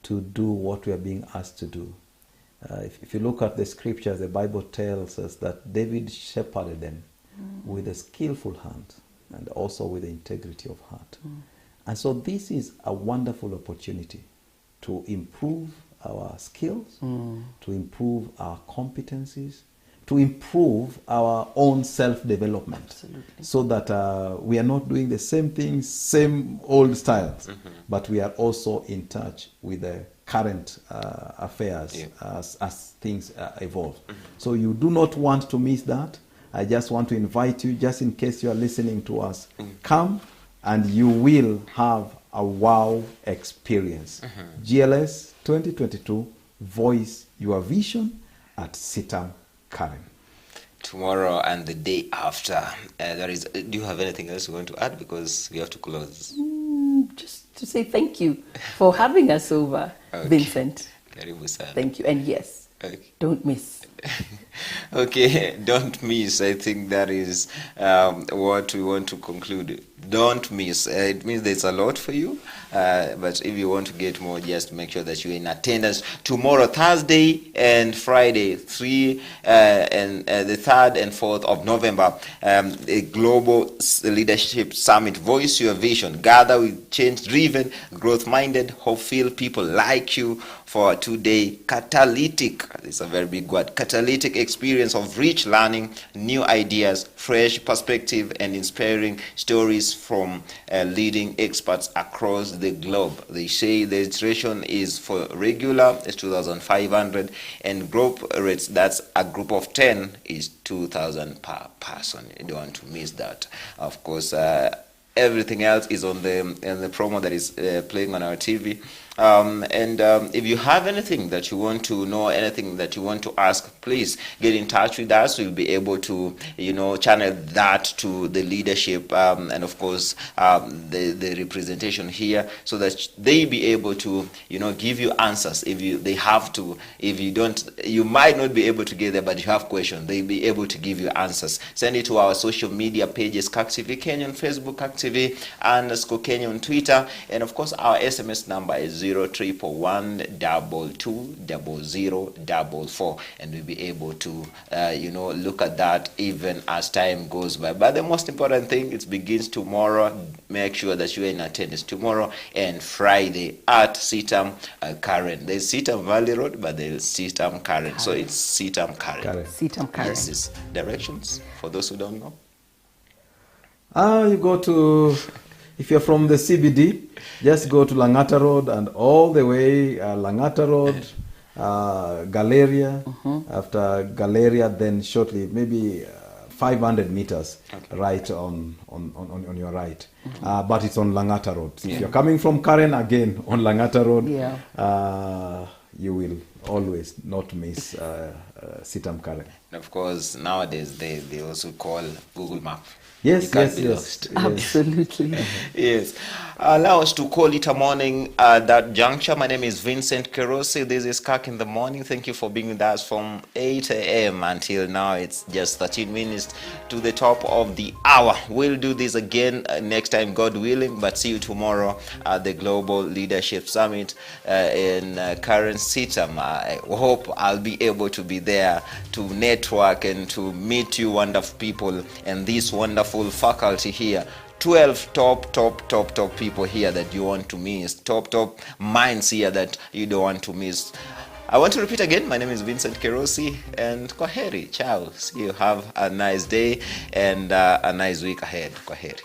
to do what we are being asked to do. If you look at the scriptures, the Bible tells us that David shepherded them with a skillful hand and also with the integrity of heart. And so this is a wonderful opportunity to improve our skills, to improve our competencies, to improve our own self-development, so that we are not doing the same things, same old styles, but we are also in touch with the current affairs as things evolve. So you do not want to miss that. I just want to invite you, just in case you are listening to us, come and you will have a wow experience. GLS 2022, voice your vision at Sitam Karen. Tomorrow and the day after. Do you have anything else you want to add? Because we have to close. Just to say thank you for having us over, Vincent. Karibu sana. Thank you. And yes, don't miss. Okay, don't miss. I think that is what we want to conclude. Don't miss. It means there's a lot for you, but if you want to get more, just make sure that you're in attendance tomorrow, Thursday and Friday, the 3rd and 4th of November, a Global Leadership Summit. Voice your vision. Gather with change-driven, growth-minded, hope-filled people like you for a 2-day catalytic, it's a very big word, catalytic experience of rich learning, new ideas, fresh perspective, and inspiring stories from leading experts across the globe. They say the registration is for regular, it's 2,500, and group rates, that's a group of 10, is 2,000 per person. You don't want to miss that. Of course, everything else is on the promo that is playing on our TV. If you have anything that you want to know, anything that you want to ask, please get in touch with us. We'll be able to, channel that to the leadership and of course the representation here, so that they be able to, give you answers. They have to. If you don't, you might not be able to get there, but you have questions, they'll be able to give you answers. Send it to our social media pages, Kirk TV Kenya on Facebook, Kirk TV _ Kenya on Twitter, and of course our SMS number is 0341220044, and we'll be able to look at that even as time goes by. But the most important thing, it begins tomorrow. Make sure that you are in attendance tomorrow and Friday at Sitam Karen. There's Sitam Valley Road, but there's Sitam Karen. So it's Sitam Karen. Sitam Karen. Yes, it's directions for those who don't know. You go to, if you're from the CBD, just go to Langata Road and all the way Langata Road, Galleria. After Galleria, then shortly, maybe 500 meters right on your right. But it's on Langata Road. If you're coming from Karen, again on Langata Road, you will always not miss Sitam Karen. And of course, nowadays they also call Google Map. Yes. Absolutely. Yes. Allow us to call it a morning at that juncture. My name is Vincent Kerosi. This is Kirk in the Morning. Thank you for being with us from 8 a.m. until now. It's just 13 minutes to the top of the hour. We'll do this again next time, God willing, but see you tomorrow at the Global Leadership Summit in current Sitam. I hope I'll be able to be there to network and to meet you wonderful people and this wonderful faculty here. 12 top people here that you want to miss. Top minds here that you don't want to miss. I want to repeat again, my name is Vincent Kerosi, and kwaheri, ciao. See you, have a nice day and a nice week ahead. Kwaheri.